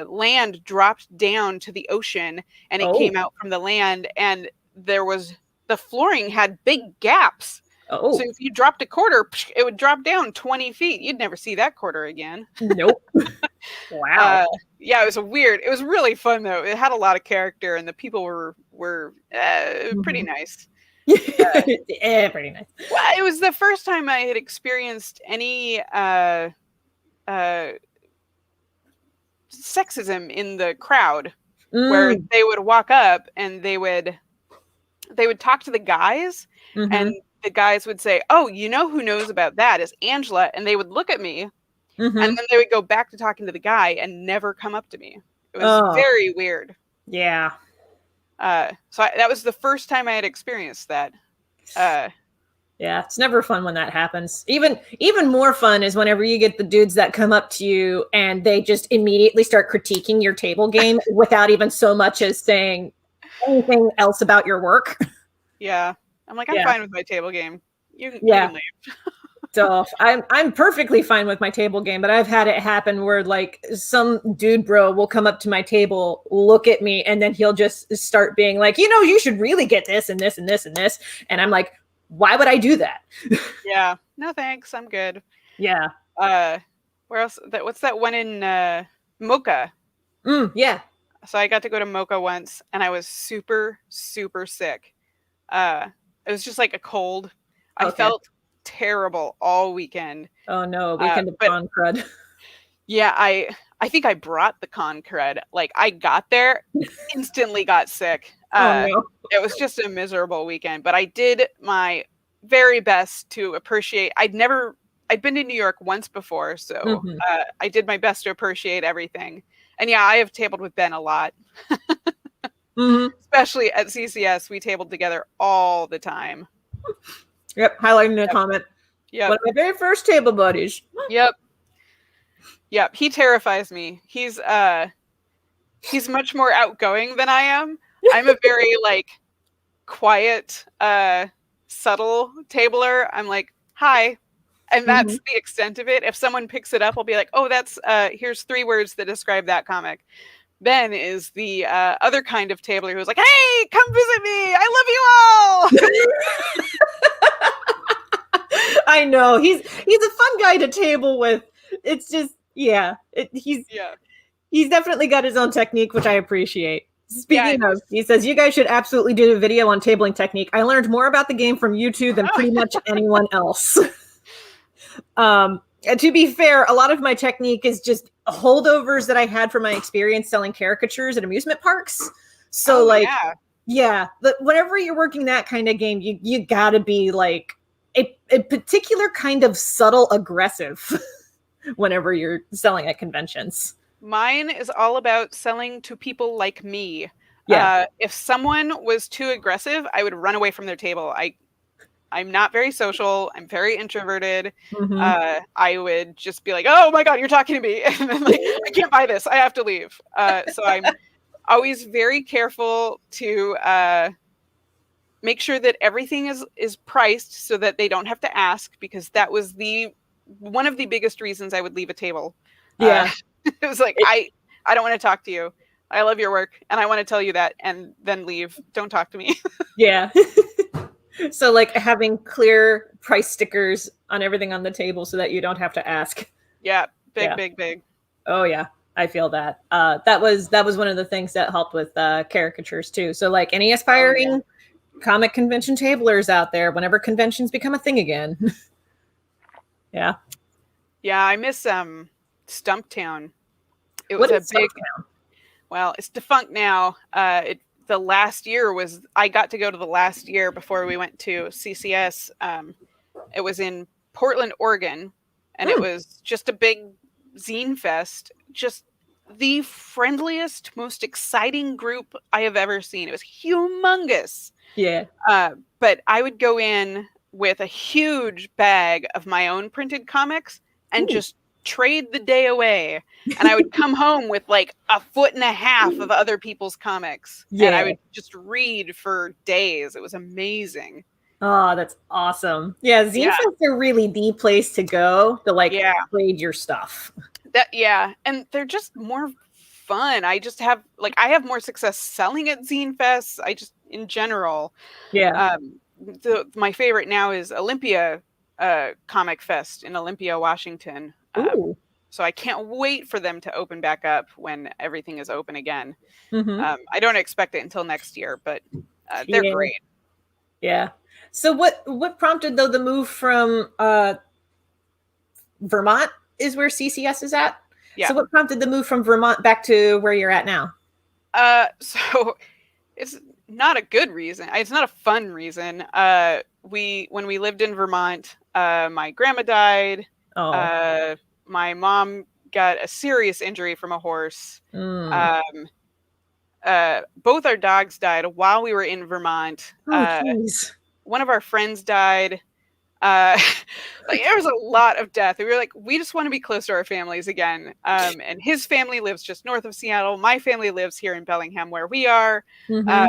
land dropped down to the ocean and it came out from the land, and the flooring had big gaps. So if you dropped a quarter, it would drop down 20 feet. You'd never see that quarter again. Nope. Wow. Yeah, it was really fun though. It had a lot of character and the people were pretty nice. Pretty nice. Well, it was the first time I had experienced any sexism in the crowd where they would walk up and they would talk to the guys and the guys would say, oh, you know who knows about that is Angela. And they would look at me and then they would go back to talking to the guy and never come up to me. It was very weird. Yeah. That was the first time I had experienced that. Yeah, it's never fun when that happens. Even more fun is whenever you get the dudes that come up to you and they just immediately start critiquing your table game without even so much as saying anything else about your work. Yeah. I'm like, I'm fine with my table game. You can leave. So I'm perfectly fine with my table game, but I've had it happen where like some dude bro will come up to my table, look at me, and then he'll just start being like, you should really get this and this and this and this. And I'm like, why would I do that? Yeah. No, thanks. I'm good. Yeah. Where else? What's that one in Mocha? Yeah. So I got to go to Mocha once and I was super, super sick. It was just like a cold. I felt terrible all weekend. Oh no, weekend of con crud. Yeah, I think I brought the con crud. Like I got there, instantly got sick. No. It was just a miserable weekend, but I did my very best to appreciate. I'd been to New York once before, so I did my best to appreciate everything. And yeah, I have tabled with Ben a lot. Especially at CCS, we tabled together all the time. Yep, highlighting the comment. Yeah, one of my very first table buddies. Yep, he terrifies me. He's much more outgoing than I am. I'm a very like quiet, subtle tabler. I'm like, hi. And that's the extent of it. If someone picks it up, I'll be like, oh, that's here's 3 words that describe that comic. Ben is the other kind of tabler who's like, hey, come visit me. I love you all. I know. He's a fun guy to table with. It's just, he's definitely got his own technique, which I appreciate. Speaking of, he says, you guys should absolutely do a video on tabling technique. I learned more about the game from YouTube than pretty much anyone else. And to be fair, a lot of my technique is just holdovers that I had from my experience selling caricatures at amusement parks. So whenever you're working that kind of game, you gotta be like a particular kind of subtle aggressive whenever you're selling at conventions. Mine is all about selling to people like me. Yeah. If someone was too aggressive, I would run away from their table. I'm not very social. I'm very introverted. I would just be like, oh my God, you're talking to me. And then like, I can't buy this. I have to leave. So I'm always very careful to make sure that everything is priced so that they don't have to ask, because that was one of the biggest reasons I would leave a table. Yeah. It was like, I don't want to talk to you. I love your work and I want to tell you that, and then leave. Don't talk to me. Yeah. So like having clear price stickers on everything on the table so that you don't have to ask. Yeah. Big. Oh yeah. I feel that. That was one of the things that helped with caricatures too. So like any aspiring comic convention tablers out there, whenever conventions become a thing again. Yeah. Yeah. I miss Stumptown. It What was is a big Stumptown? Well, it's defunct now. The last year I got to go to the last year before we went to CCS. It was in Portland, Oregon, and it was just a big zine fest. Just the friendliest, most exciting group I have ever seen. It was humongous. Yeah. But I would go in with a huge bag of my own printed comics and just trade the day away. And I would come home with like 1.5 feet of other people's comics. Yeah. And I would just read for days. It was amazing. Oh, that's awesome. Yeah, zine fests are really the place to go to like trade your stuff. And they're just more fun. I have more success selling at zine fests. In general. Yeah. My favorite now is Olympia Comic Fest in Olympia, Washington. So I can't wait for them to open back up when everything is open again. I don't expect it until next year, but they're great. Yeah. So what prompted the move from Vermont is where CCS is at? Yeah. So what prompted the move from Vermont back to where you're at now? So it's not a good reason. It's not a fun reason. When we lived in Vermont, my grandma died. Oh. Uh, my mom got a serious injury from a horse. Mm. Um, both our dogs died while we were in Vermont. Oh, jeez. One of our friends died. Uh, like there was a lot of death. We were like, we just want to be close to our families again. And his family lives just north of Seattle. My family lives here in Bellingham, where we are. Mm-hmm.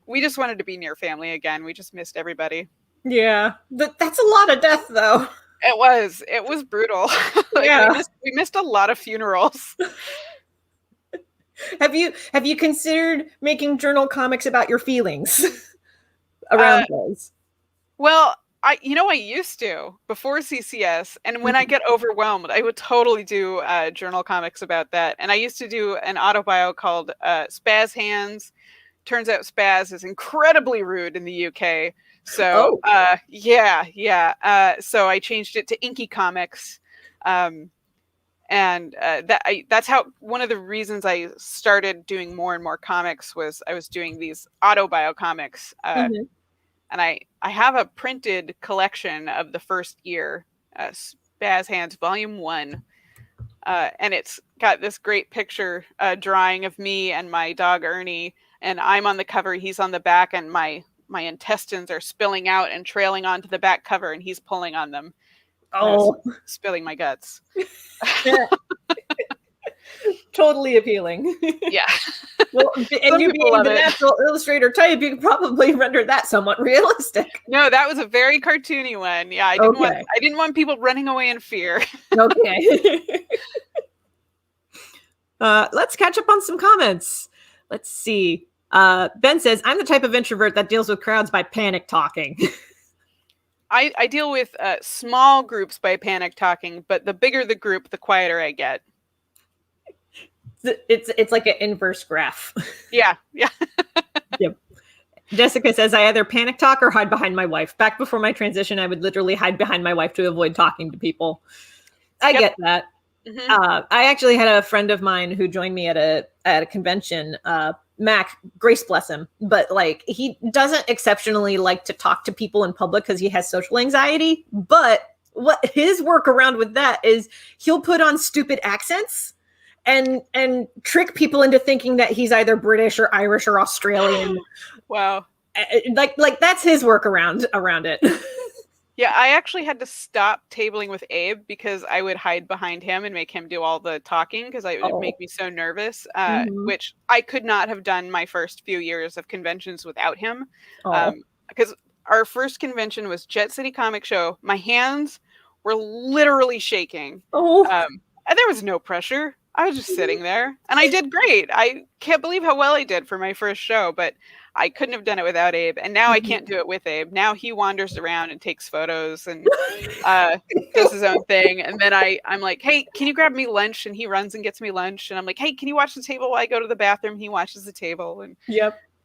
We just wanted to be near family again. We just missed everybody. Yeah, but that's a lot of death, though. It was brutal. Like Yeah. we missed a lot of funerals. Have you considered making journal comics about your feelings around those? Well, I used to before CCS, and when I get overwhelmed, I would totally do journal comics about that. And I used to do an autobio called Spaz Hands. Turns out Spaz is incredibly rude in the UK. So so I changed it to Inky Comics. And that's how one of the reasons I started doing more and more comics was I was doing these autobio comics. And I have a printed collection of the first year, Spaz Hands Volume 1. And it's got this great picture drawing of me and my dog Ernie, and I'm on the cover, he's on the back, and my intestines are spilling out and trailing onto the back cover, and he's pulling on them. Spilling my guts. Totally appealing. Yeah. Well, and you being the natural illustrator type, you could probably render that somewhat realistic. No, that was a very cartoony one. Yeah, I didn't want people running away in fear. Okay. Let's catch up on some comments. Let's see. Ben says, I'm the type of introvert that deals with crowds by panic talking. I deal with small groups by panic talking, but the bigger the group, the quieter I get. It's like an inverse graph. Yeah. Yep. Jessica says, I either panic talk or hide behind my wife. Back before my transition, I would literally hide behind my wife to avoid talking to people. I get that. Mm-hmm. I actually had a friend of mine who joined me at a convention, Mac, grace bless him, but like he doesn't exceptionally like to talk to people in public because he has social anxiety. But what his workaround with that is he'll put on stupid accents and trick people into thinking that he's either British or Irish or Australian. Wow. Like that's his workaround around it. Yeah, I actually had to stop tabling with Abe because I would hide behind him and make him do all the talking because it would make me so nervous, which I could not have done my first few years of conventions without him. Because our first convention was Jet City Comic Show. My hands were literally shaking. And there was no pressure. I was just sitting there and I did great. I can't believe how well I did for my first show, but I couldn't have done it without Abe. And now I can't do it with Abe. Now he wanders around and takes photos and does his own thing. And then I'm like, hey, can you grab me lunch? And he runs and gets me lunch. And I'm like, hey, can you watch the table while I go to the bathroom? He watches the table. And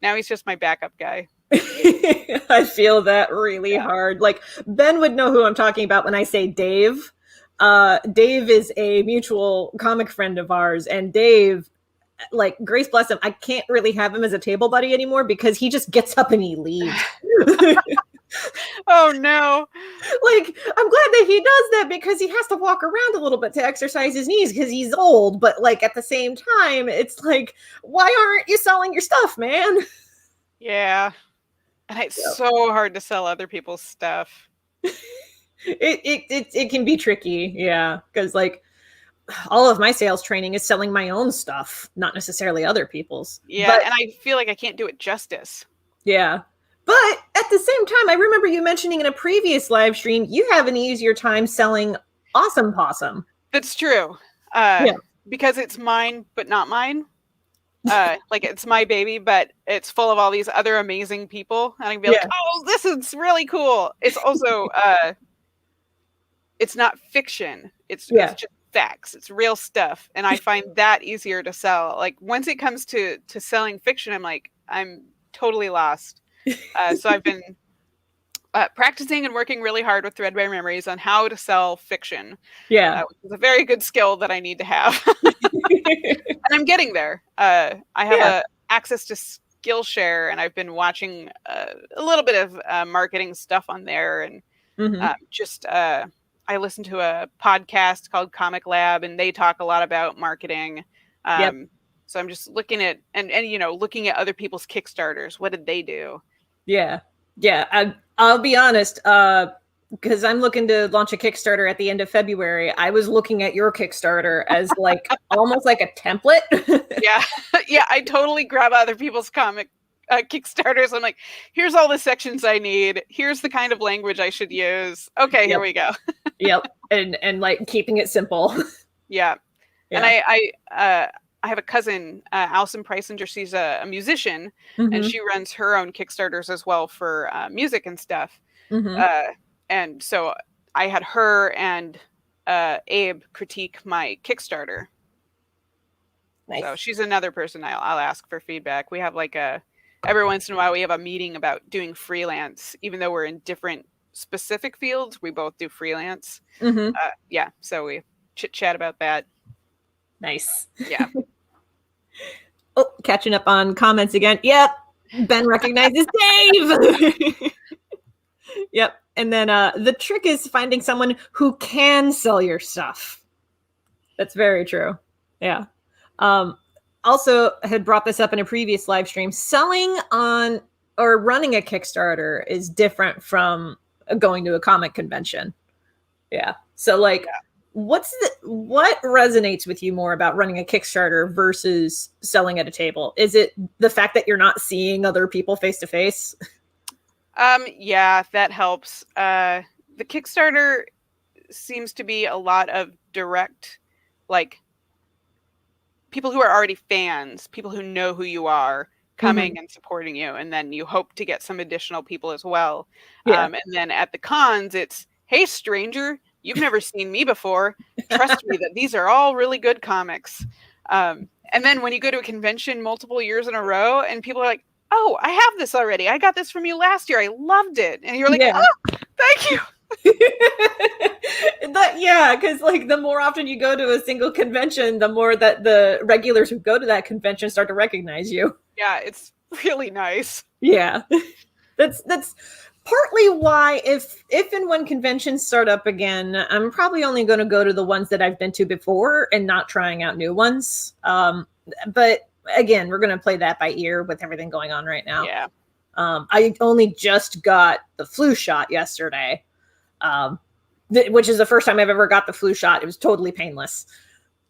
now he's just my backup guy. I feel that really hard. Like Ben would know who I'm talking about when I say Dave. Dave is a mutual comic friend of ours, and Dave, like, grace bless him, I can't really have him as a table buddy anymore because he just gets up and he leaves. Oh no. Like, I'm glad that he does that because he has to walk around a little bit to exercise his knees because he's old, but like at the same time it's like, why aren't you selling your stuff, man? Yeah. And it's so hard to sell other people's stuff. It can be tricky, because like all of my sales training is selling my own stuff, not necessarily other people's. And I feel like I can't do it justice. But at the same time, I remember you mentioning in a previous live stream you have an easier time selling Awesome Possum. That's true. Because it's mine but not mine. Like it's my baby, but it's full of all these other amazing people, and I can be like, oh, this is really cool. It's also it's not fiction. It's just facts. It's real stuff. And I find that easier to sell. Like once it comes to selling fiction, I'm totally lost. So I've been practicing and working really hard with Threadbare Memories on how to sell fiction. Yeah. Which is a very good skill that I need to have. And I'm getting there. I have Yeah. access to Skillshare, and I've been watching a little bit of marketing stuff on there. And I listen to a podcast called Comic Lab, and they talk a lot about marketing. Yep. So I'm just looking at and looking at other people's Kickstarters. What did they do? Yeah. I'll be honest, because I'm looking to launch a Kickstarter at the end of February. I was looking at your Kickstarter as like almost like a template. Yeah. Yeah, I totally grab other people's comic Kickstarters. I'm like, here's all the sections I need. Here's the kind of language I should use. Okay, Here we go. Yep. And like keeping it simple. Yeah. And I have a cousin, Alison Preisinger. She's a musician, and she runs her own Kickstarters as well for music and stuff. And so I had her and Abe critique my Kickstarter. Nice. So she's another person I'll ask for feedback. We have like every once in a while we have a meeting about doing freelance, even though we're in different specific fields. We both do freelance. So we chit chat about that. Nice. Yeah. Oh, catching up on comments again. Yep. Ben recognizes Dave. Yep. And then the trick is finding someone who can sell your stuff. That's very true. Yeah. Also had brought this up in a previous live stream. Selling on or running a Kickstarter is different from going to a comic convention. Yeah. So like, what resonates with you more about running a Kickstarter versus selling at a table? Is it the fact that you're not seeing other people face to face? Yeah, that helps. The Kickstarter seems to be a lot of direct, like people who are already fans, people who know who you are coming and supporting you. And then you hope to get some additional people as well. And then at the cons, it's, hey, stranger, you've never seen me before. Trust me that these are all really good comics. And then when you go to a convention multiple years in a row and people are like, oh, I have this already. I got this from you last year. I loved it. And you're like, oh, thank you. Because like the more often you go to a single convention, the more that the regulars who go to that convention start to recognize you. Yeah, it's really nice. Yeah. That's partly why if and when conventions start up again, I'm probably only going to go to the ones that I've been to before and not trying out new ones. But again, we're going to play that by ear with everything going on right now. Yeah. I only just got the flu shot yesterday, which is the first time I've ever got the flu shot. It was totally painless.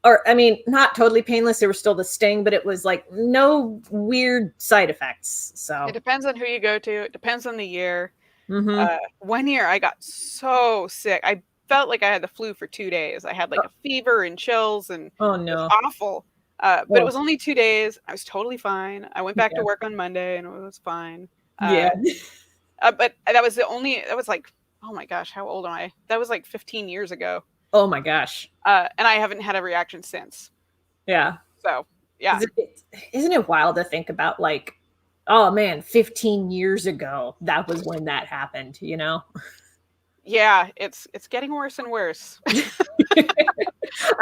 Or, I mean, not totally painless. There was still the sting, but it was like no weird side effects. So it depends on who you go to. It depends on the year. 1 year I got so sick. I felt like I had the flu for 2 days. I had like a fever and chills and oh no, it was awful. But it was only 2 days. I was totally fine. I went back to work on Monday and it was fine. But that was like, oh my gosh, how old am I? That was like 15 years ago. Oh my gosh. And I haven't had a reaction since. Yeah. So, yeah. Isn't it wild to think about like, oh man, 15 years ago, that was when that happened, you know? Yeah, it's getting worse and worse. I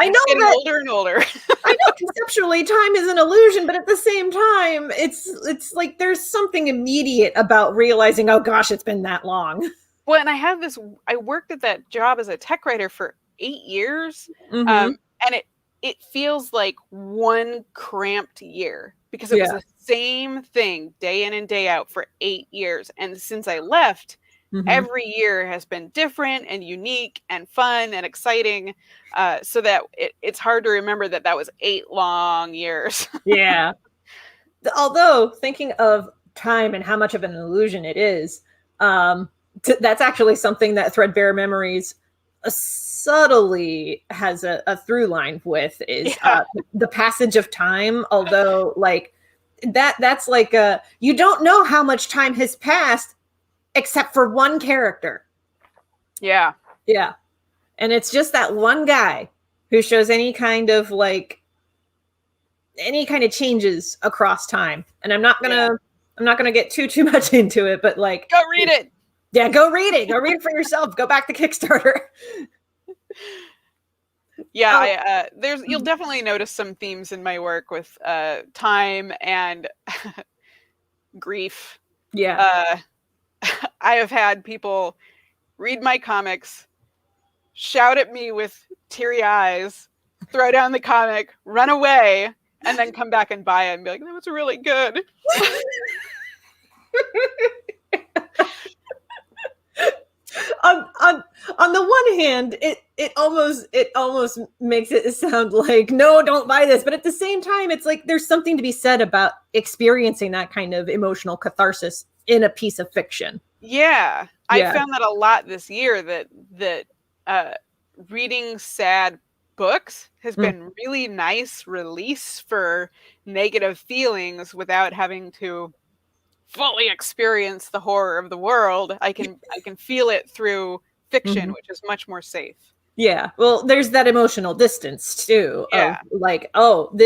know it's getting older and older. I know conceptually time is an illusion, but at the same time, it's like there's something immediate about realizing, oh gosh, it's been that long. Well, and I worked at that job as a tech writer for 8 years. And it feels like one cramped year because it was the same thing day in and day out for 8 years. And since I left, every year has been different and unique and fun and exciting. So that it's hard to remember that was 8 long years. Yeah. Although thinking of time and how much of an illusion it is, that's actually something that Threadbare Memories subtly has a through line with is the passage of time. Although like that's like you don't know how much time has passed except for one character. Yeah. Yeah. And it's just that one guy who shows any kind of changes across time. And I'm not gonna get too much into it, but like go read it. Yeah, go read it. Go read it for yourself. Go back to Kickstarter. Yeah, you'll definitely notice some themes in my work with time and grief. Yeah. I have had people read my comics, shout at me with teary eyes, throw down the comic, run away, and then come back and buy it and be like, that was really good. On the one hand, it almost makes it sound like, no, don't buy this, but at the same time, it's like there's something to be said about experiencing that kind of emotional catharsis in a piece of fiction. Yeah. I found that a lot this year, that reading sad books has been really nice release for negative feelings without having to fully experience the horror of the world. I can feel it through fiction, which is much more safe. Yeah. Well, there's that emotional distance too. Yeah. Of like, oh,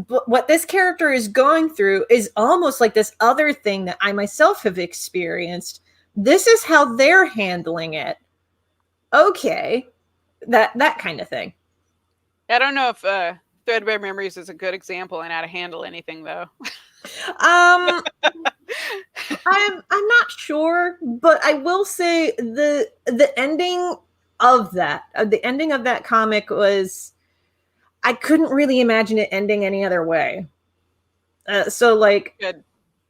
what this character is going through is almost like this other thing that I myself have experienced. This is how they're handling it. Okay. That kind of thing. I don't know if Threadbare Memories is a good example on how to handle anything, though. I'm not sure, but I will say the ending of that comic was, I couldn't really imagine it ending any other way. So like, good.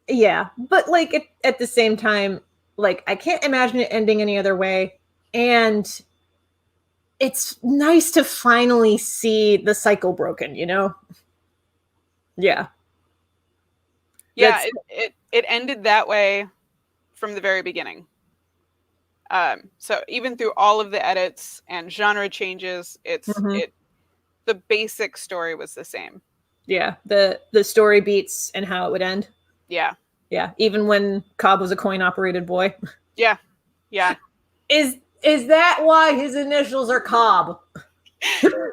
Yeah, but like at the same time, like I can't imagine it ending any other way, and it's nice to finally see the cycle broken, you know? Yeah. Yeah, it ended that way from the very beginning. So even through all of the edits and genre changes, the basic story was the same. Yeah, the story beats and how it would end. Yeah. Yeah, even when Cobb was a coin-operated boy. Yeah. Yeah. Is that why his initials are Cobb?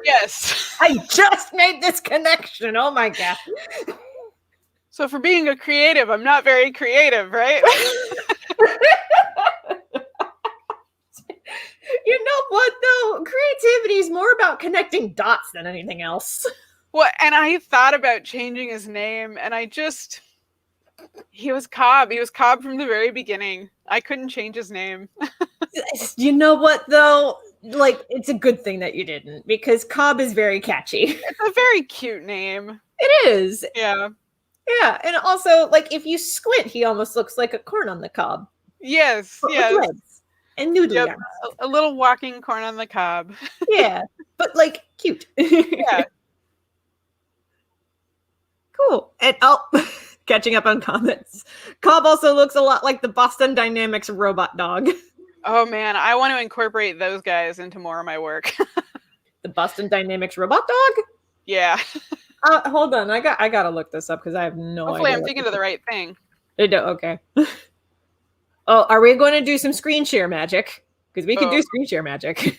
Yes. I just made this connection. Oh my god. So for being a creative, I'm not very creative, right? You know what, though? Creativity is more about connecting dots than anything else. Well, and I thought about changing his name, and he was Cobb. He was Cobb from the very beginning. I couldn't change his name. You know what, though? Like, it's a good thing that you didn't, because Cobb is very catchy. It's a very cute name. It is. Yeah. Yeah, and also, like, if you squint, he almost looks like a corn on the cob. Yes, but yes. With legs and noodly arms. A little walking corn on the cob. Yeah, but, like, cute. Yeah. Cool. And, catching up on comments. Cobb also looks a lot like the Boston Dynamics robot dog. Oh, man, I want to incorporate those guys into more of my work. The Boston Dynamics robot dog? Yeah. Hold on, I gotta look this up because I have no idea. Hopefully I'm thinking of the right thing. Okay. Oh, are we going to do some screen share magic? Because we can do screen share magic.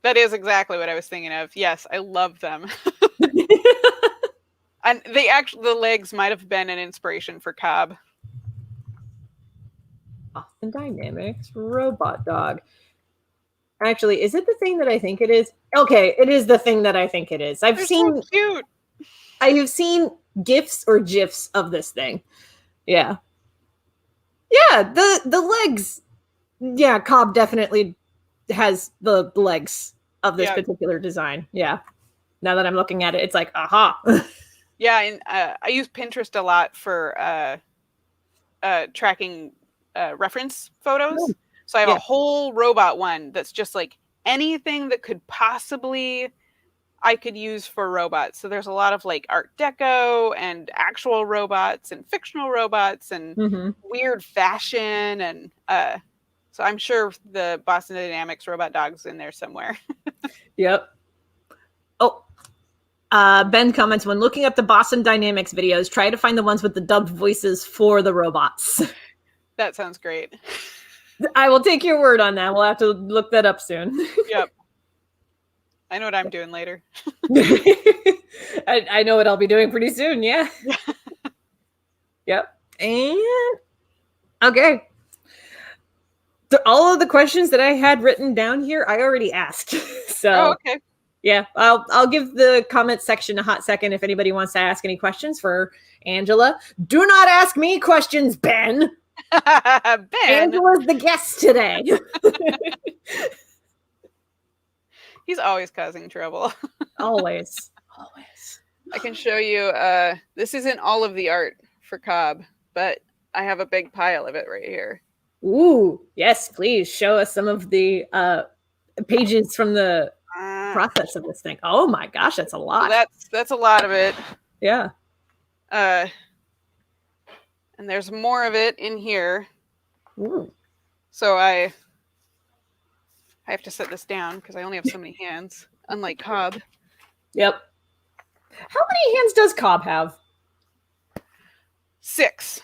That is exactly what I was thinking of. Yes, I love them. And the legs might have been an inspiration for Cobb. Boston Dynamics robot dog. Actually, is it the thing that I think it is? Okay, it is the thing that I think it is. They're so cute. I have seen GIFs or GIFs of this thing. Yeah. Yeah, the legs. Yeah, Cobb definitely has the legs of this particular design. Yeah. Now that I'm looking at it, it's like, aha. Yeah, and I use Pinterest a lot for tracking reference photos. Oh. So I have a whole robot one that's just like anything that could possibly I could use for robots. So there's a lot of like Art Deco and actual robots and fictional robots and weird fashion. And so I'm sure the Boston Dynamics robot dog's in there somewhere. Yep. Oh, Ben comments, when looking up the Boston Dynamics videos, try to find the ones with the dubbed voices for the robots. That sounds great. I will take your word on that. We'll have to look that up soon. Yep. I know what I'm doing later. I know what I'll be doing pretty soon. Yeah. Yep. And Okay. All of the questions that I had written down here, I already asked. So, okay. yeah, I'll give the comment section a hot second if anybody wants to ask any questions for Angela. Do not ask me questions, Ben. Ben. Angela's the guest today. He's always causing trouble. Always. I can show you. This isn't all of the art for Cobb, but I have a big pile of it right here. Ooh, yes, please show us some of the pages from the process of this thing. Oh my gosh, that's a lot. That's a lot of it. Yeah. And there's more of it in here. Ooh. So I have to set this down because I only have so many hands, unlike Cobb. Yep. How many hands does Cobb have? 6.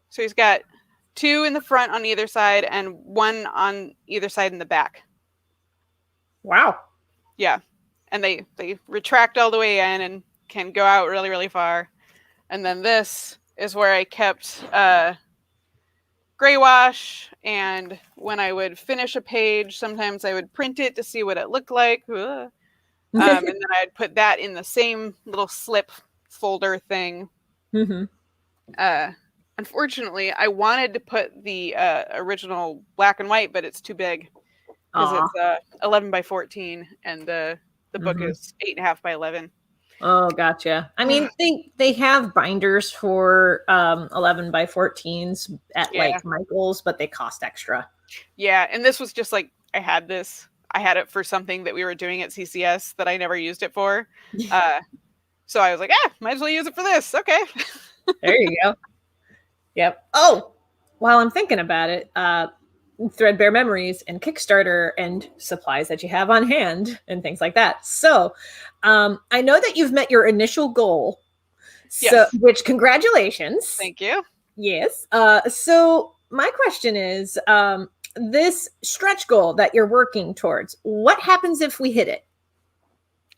So he's got 2 in the front on either side and 1 on either side in the back. Wow. Yeah. And they retract all the way in and can go out really, really far. And then this is where I kept gray wash, and when I would finish a page, sometimes I would print it to see what it looked like. And then I'd put that in the same little slip folder thing. Mm-hmm. Unfortunately, I wanted to put the original black and white, but it's too big because it's 11 by 14, and the book is 8.5 by 11. Oh, gotcha. I mean, they have binders for 11 by 14s at like Michael's, but they cost extra. Yeah, and this was just like I had it for something that we were doing at CCS that I never used it for. So I was like, might as well use it for this. Okay. There you go. Yep. Oh, while I'm thinking about it, Threadbare Memories and Kickstarter and supplies that you have on hand and things like that. So I know that you've met your initial goal. So, which congratulations. Thank you. Yes. So my question is, this stretch goal that you're working towards, what happens if we hit it?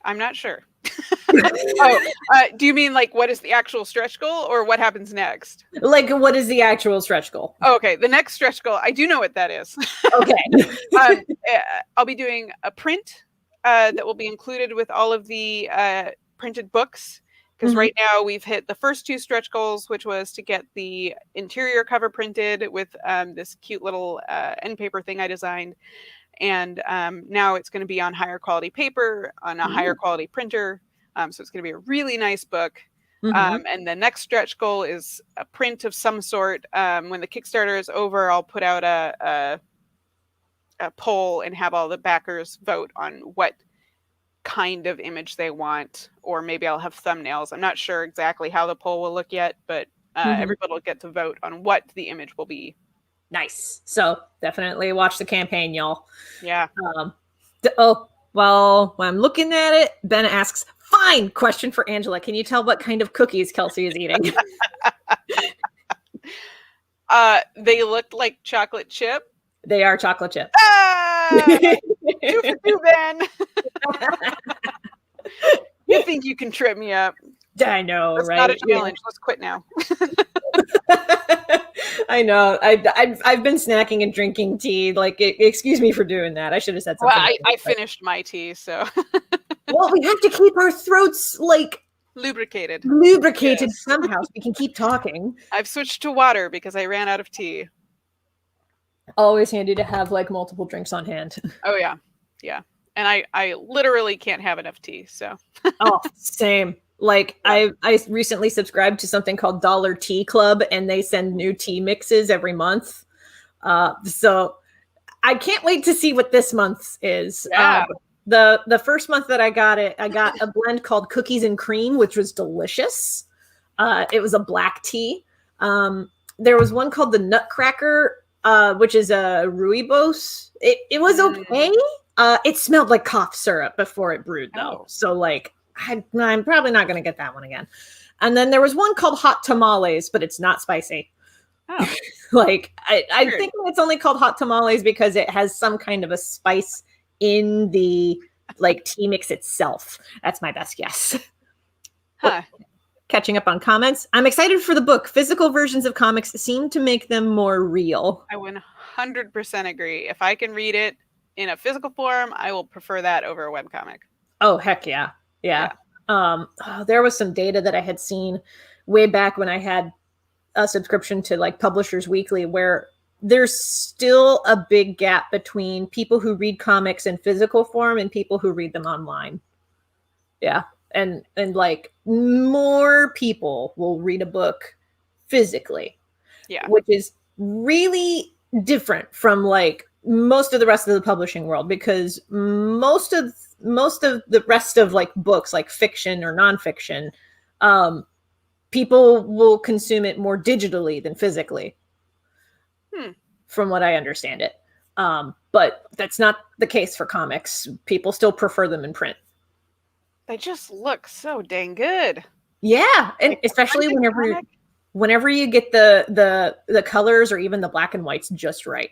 I'm not sure. Do you mean like what is the actual stretch goal or what happens next? Like what is the actual stretch goal? Okay, the next stretch goal, I do know what that is. Okay. I'll be doing a print that will be included with all of the printed books, because right now we've hit the first 2 stretch goals, which was to get the interior cover printed with this cute little end paper thing I designed. And now it's going to be on higher quality paper, on a higher quality printer. So it's going to be a really nice book. And the next stretch goal is a print of some sort. When the Kickstarter is over, I'll put out a poll and have all the backers vote on what kind of image they want, or maybe I'll have thumbnails. I'm not sure exactly how the poll will look yet, but everybody will get to vote on what the image will be. Nice. So definitely watch the campaign, y'all. Yeah. Well, when I'm looking at it, Ben asks, fine, question for Angela. Can you tell what kind of cookies Kelsey is eating? They looked like chocolate chip. They are chocolate chip. 2 for 2, Ben. You think you can trip me up? I know, That's right? not a challenge. Let's quit now. I know. I've been snacking and drinking tea. Like, excuse me for doing that. I should have said something. Well, I finished my tea, so. Well, we have to keep our throats like lubricated somehow, so we can keep talking. I've switched to water because I ran out of tea. Always handy to have like multiple drinks on hand. Oh yeah. And I literally can't have enough tea, so. Oh, same. Like I recently subscribed to something called Dollar Tea Club, and they send new tea mixes every month. So I can't wait to see what this month's is. Yeah. The first month that I got it, I got a blend called Cookies and Cream, which was delicious. It was a black tea. There was one called the Nutcracker, which is a rooibos. It was okay. It smelled like cough syrup before it brewed, though. Oh. So like, I'm probably not going to get that one again. And then there was one called Hot Tamales, but it's not spicy. Oh. Like, I think it's only called Hot Tamales because it has some kind of a spice in the like tea mix itself. That's my best guess. Huh. catching up on comments. I'm excited for the book. Physical versions of comics seem to make them more real. I 100% agree. If I can read it in a physical form, I will prefer that over a webcomic. Oh, heck yeah. There was some data that I had seen way back when I had a subscription to like Publishers Weekly, where there's still a big gap between people who read comics in physical form and people who read them online. Yeah. And like more people will read a book physically. Yeah. Which is really different from like most of the rest of the publishing world, because most of the rest of like books, like fiction or nonfiction, people will consume it more digitally than physically, from what I understand it. But that's not the case for comics. People still prefer them in print. They just look so dang good. Yeah, and like, especially whenever you get the colors or even the black and whites just right.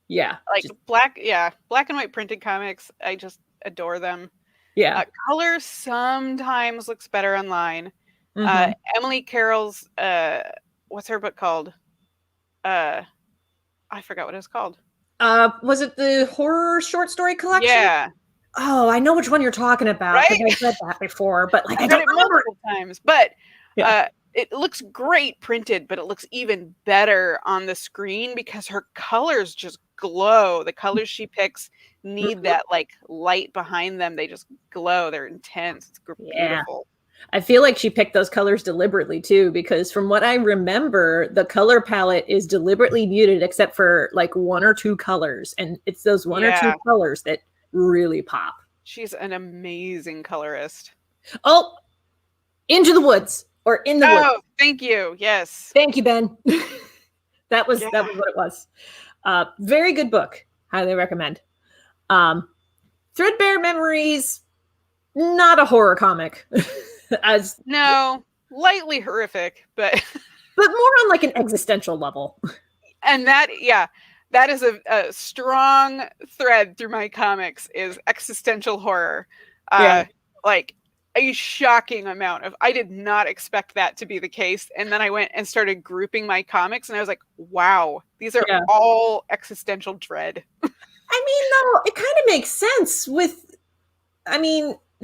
Yeah, like black and white printed comics, I just adore them. Yeah, color sometimes looks better online. Emily Carroll's what's her book called? I forgot what it was called. Was it the horror short story collection? Yeah. Oh, I know which one you're talking about. Right? I've read that before, but like I don't remember multiple times. But it looks great printed, but it looks even better on the screen because her colors just glow. The colors she picks need that like light behind them. They just glow. They're intense. It's beautiful. I feel like she picked those colors deliberately too, because from what I remember, the color palette is deliberately muted except for like one or two colors, and it's those one or two colors that really pop. She's an amazing colorist. Oh, Into the Woods, or In the Woods. Oh, thank you. Yes. Thank you, Ben. that was what it was. Very good book. Highly recommend. Threadbare Memories, not a horror comic. No, lightly horrific, but more on like an existential level. And that is a strong thread through my comics is existential horror. Like a shocking amount of, I did not expect that to be the case. And then I went and started grouping my comics and I was like, wow, these are all existential dread. I mean, though, it kind of makes sense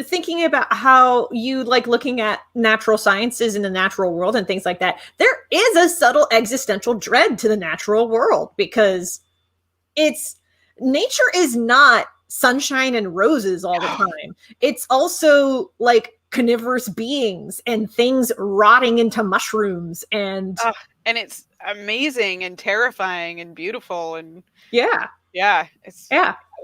thinking about how you like looking at natural sciences in the natural world and things like that. There is a subtle existential dread to the natural world because nature is not sunshine and roses all the time. It's also like carnivorous beings and things rotting into mushrooms and it's amazing and terrifying and beautiful and I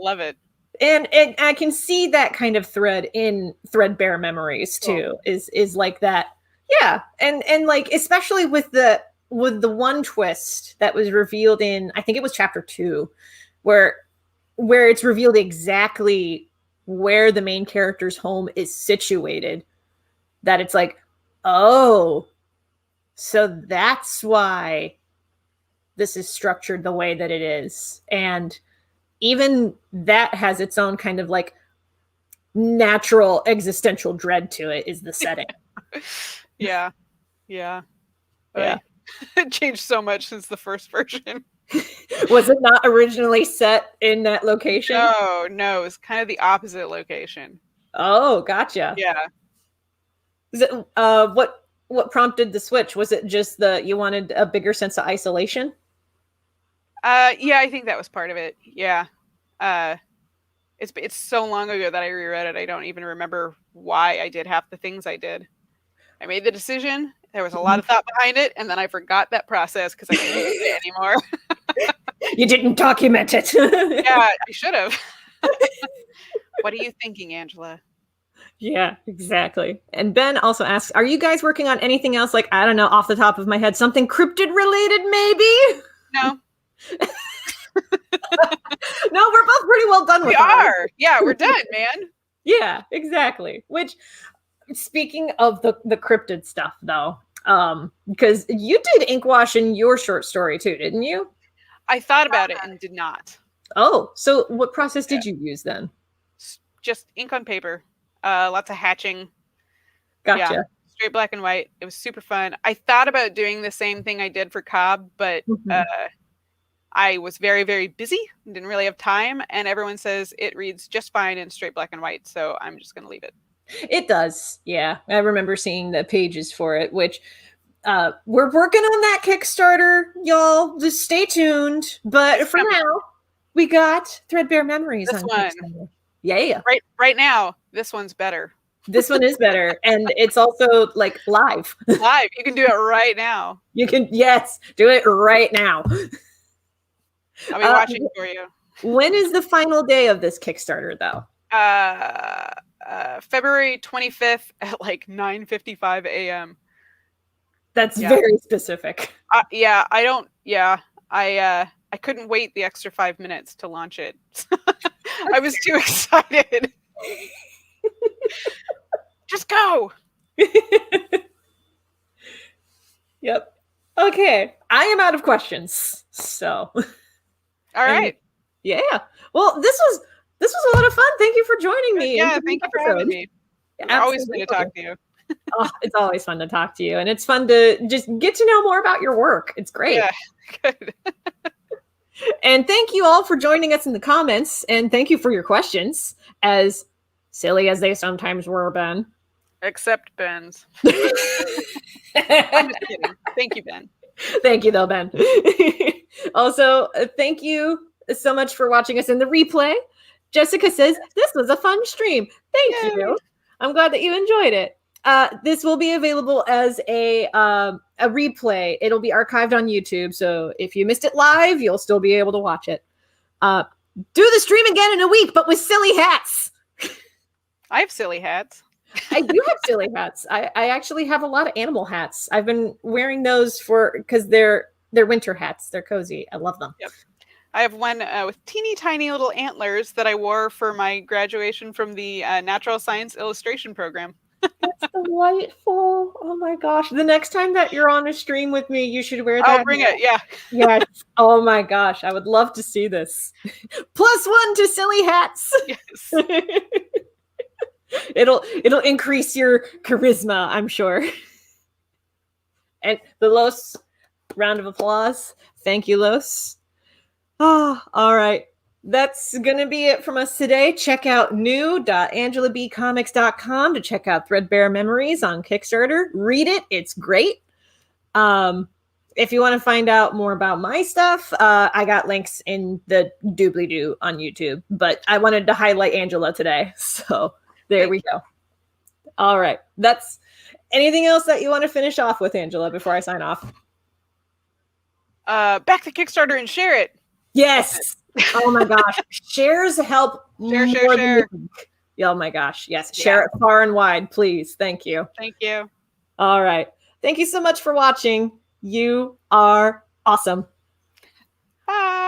love it. And I can see that kind of thread in Threadbare Memories too. Is like that, and like especially with the one twist that was revealed in, I think it was chapter 2, where it's revealed exactly where the main character's home is situated. That it's like, oh, so that's why this is structured the way that it is, and even that has its own kind of like natural existential dread to it, is the setting. It changed so much since the first version. Was it not originally set in that location? No, it was kind of the opposite location. Oh, gotcha. Yeah. Is it, what prompted the switch? Was it just you wanted a bigger sense of isolation? I think that was part of it. Yeah. It's so long ago that I reread it. I don't even remember why I did half the things I did. I made the decision. There was a lot of thought behind it, and then I forgot that process because I couldn't do it anymore. You didn't document it. Yeah, I should have. What are you thinking, Angela? Yeah, exactly. And Ben also asks, are you guys working on anything else? Like, I don't know, off the top of my head, something cryptid related, maybe? No. No, we're both pretty well done with it. We are. Yeah, we're done, man. Yeah, exactly. Which, speaking of the cryptid stuff, though, because you did inkwash in your short story too, didn't you? I thought about it and did not. Oh, so what process did you use then? Just ink on paper. Lots of hatching. Gotcha. straight black and white. It was super fun. I thought about doing the same thing I did for Cobb, but I was very, very busy and didn't really have time. And everyone says it reads just fine in straight black and white. So I'm just going to leave it. It does. Yeah. I remember seeing the pages for it, which we're working on that Kickstarter, y'all. Just stay tuned. But for now, we got Threadbare Memories on Kickstarter. Yeah. Right now, this one's better. This one is better. And it's also like live. Live. You can do it right now. You can, yes, do it right now. I'll be watching for you. When is the final day of this Kickstarter, though? February 25th at like 9:55 a.m. That's very specific. I couldn't wait the extra 5 minutes to launch it. I was too excited. Just go. Yep. Okay. I am out of questions. So. All right. Yeah. Well, this was a lot of fun. Thank you for joining me. Yeah, thank you for having me. It's always fun to talk to you. It's always fun to talk to you. And it's fun to just get to know more about your work. It's great. Yeah, good. And thank you all for joining us in the comments. And thank you for your questions, as silly as they sometimes were, Ben. Except Ben's. I'm just kidding. Thank you, Ben. Thank you, though, Ben. Also, thank you so much for watching us in the replay. Jessica says, this was a fun stream. Thank you. I'm glad that you enjoyed it. This will be available as a replay. It'll be archived on YouTube. So if you missed it live, you'll still be able to watch it. Do the stream again in a week, but with silly hats. I have silly hats. I do have silly hats. I actually have a lot of animal hats. I've been wearing those because they're winter hats. They're cozy. I love them. Yep. I have one with teeny tiny little antlers that I wore for my graduation from the Natural Science Illustration program. That's delightful. Oh my gosh. The next time that you're on a stream with me, you should wear that. I'll bring it. Yeah. Yes. Oh my gosh. I would love to see this. +1 to silly hats. Yes. It'll increase your charisma, I'm sure. And the Los, round of applause. Thank you, Los. Oh, all right. That's going to be it from us today. Check out new.angelabcomics.com to check out Threadbare Memories on Kickstarter. Read it. It's great. If you want to find out more about my stuff, I got links in the doobly-doo on YouTube, but I wanted to highlight Angela today. So there we go. All right. That's anything else that you want to finish off with, Angela, before I sign off? Back to Kickstarter and share it. Yes. Oh my gosh. Shares help. Share. Oh my gosh. Yes. Share it far and wide, please. Thank you. Thank you. All right. Thank you so much for watching. You are awesome. Bye.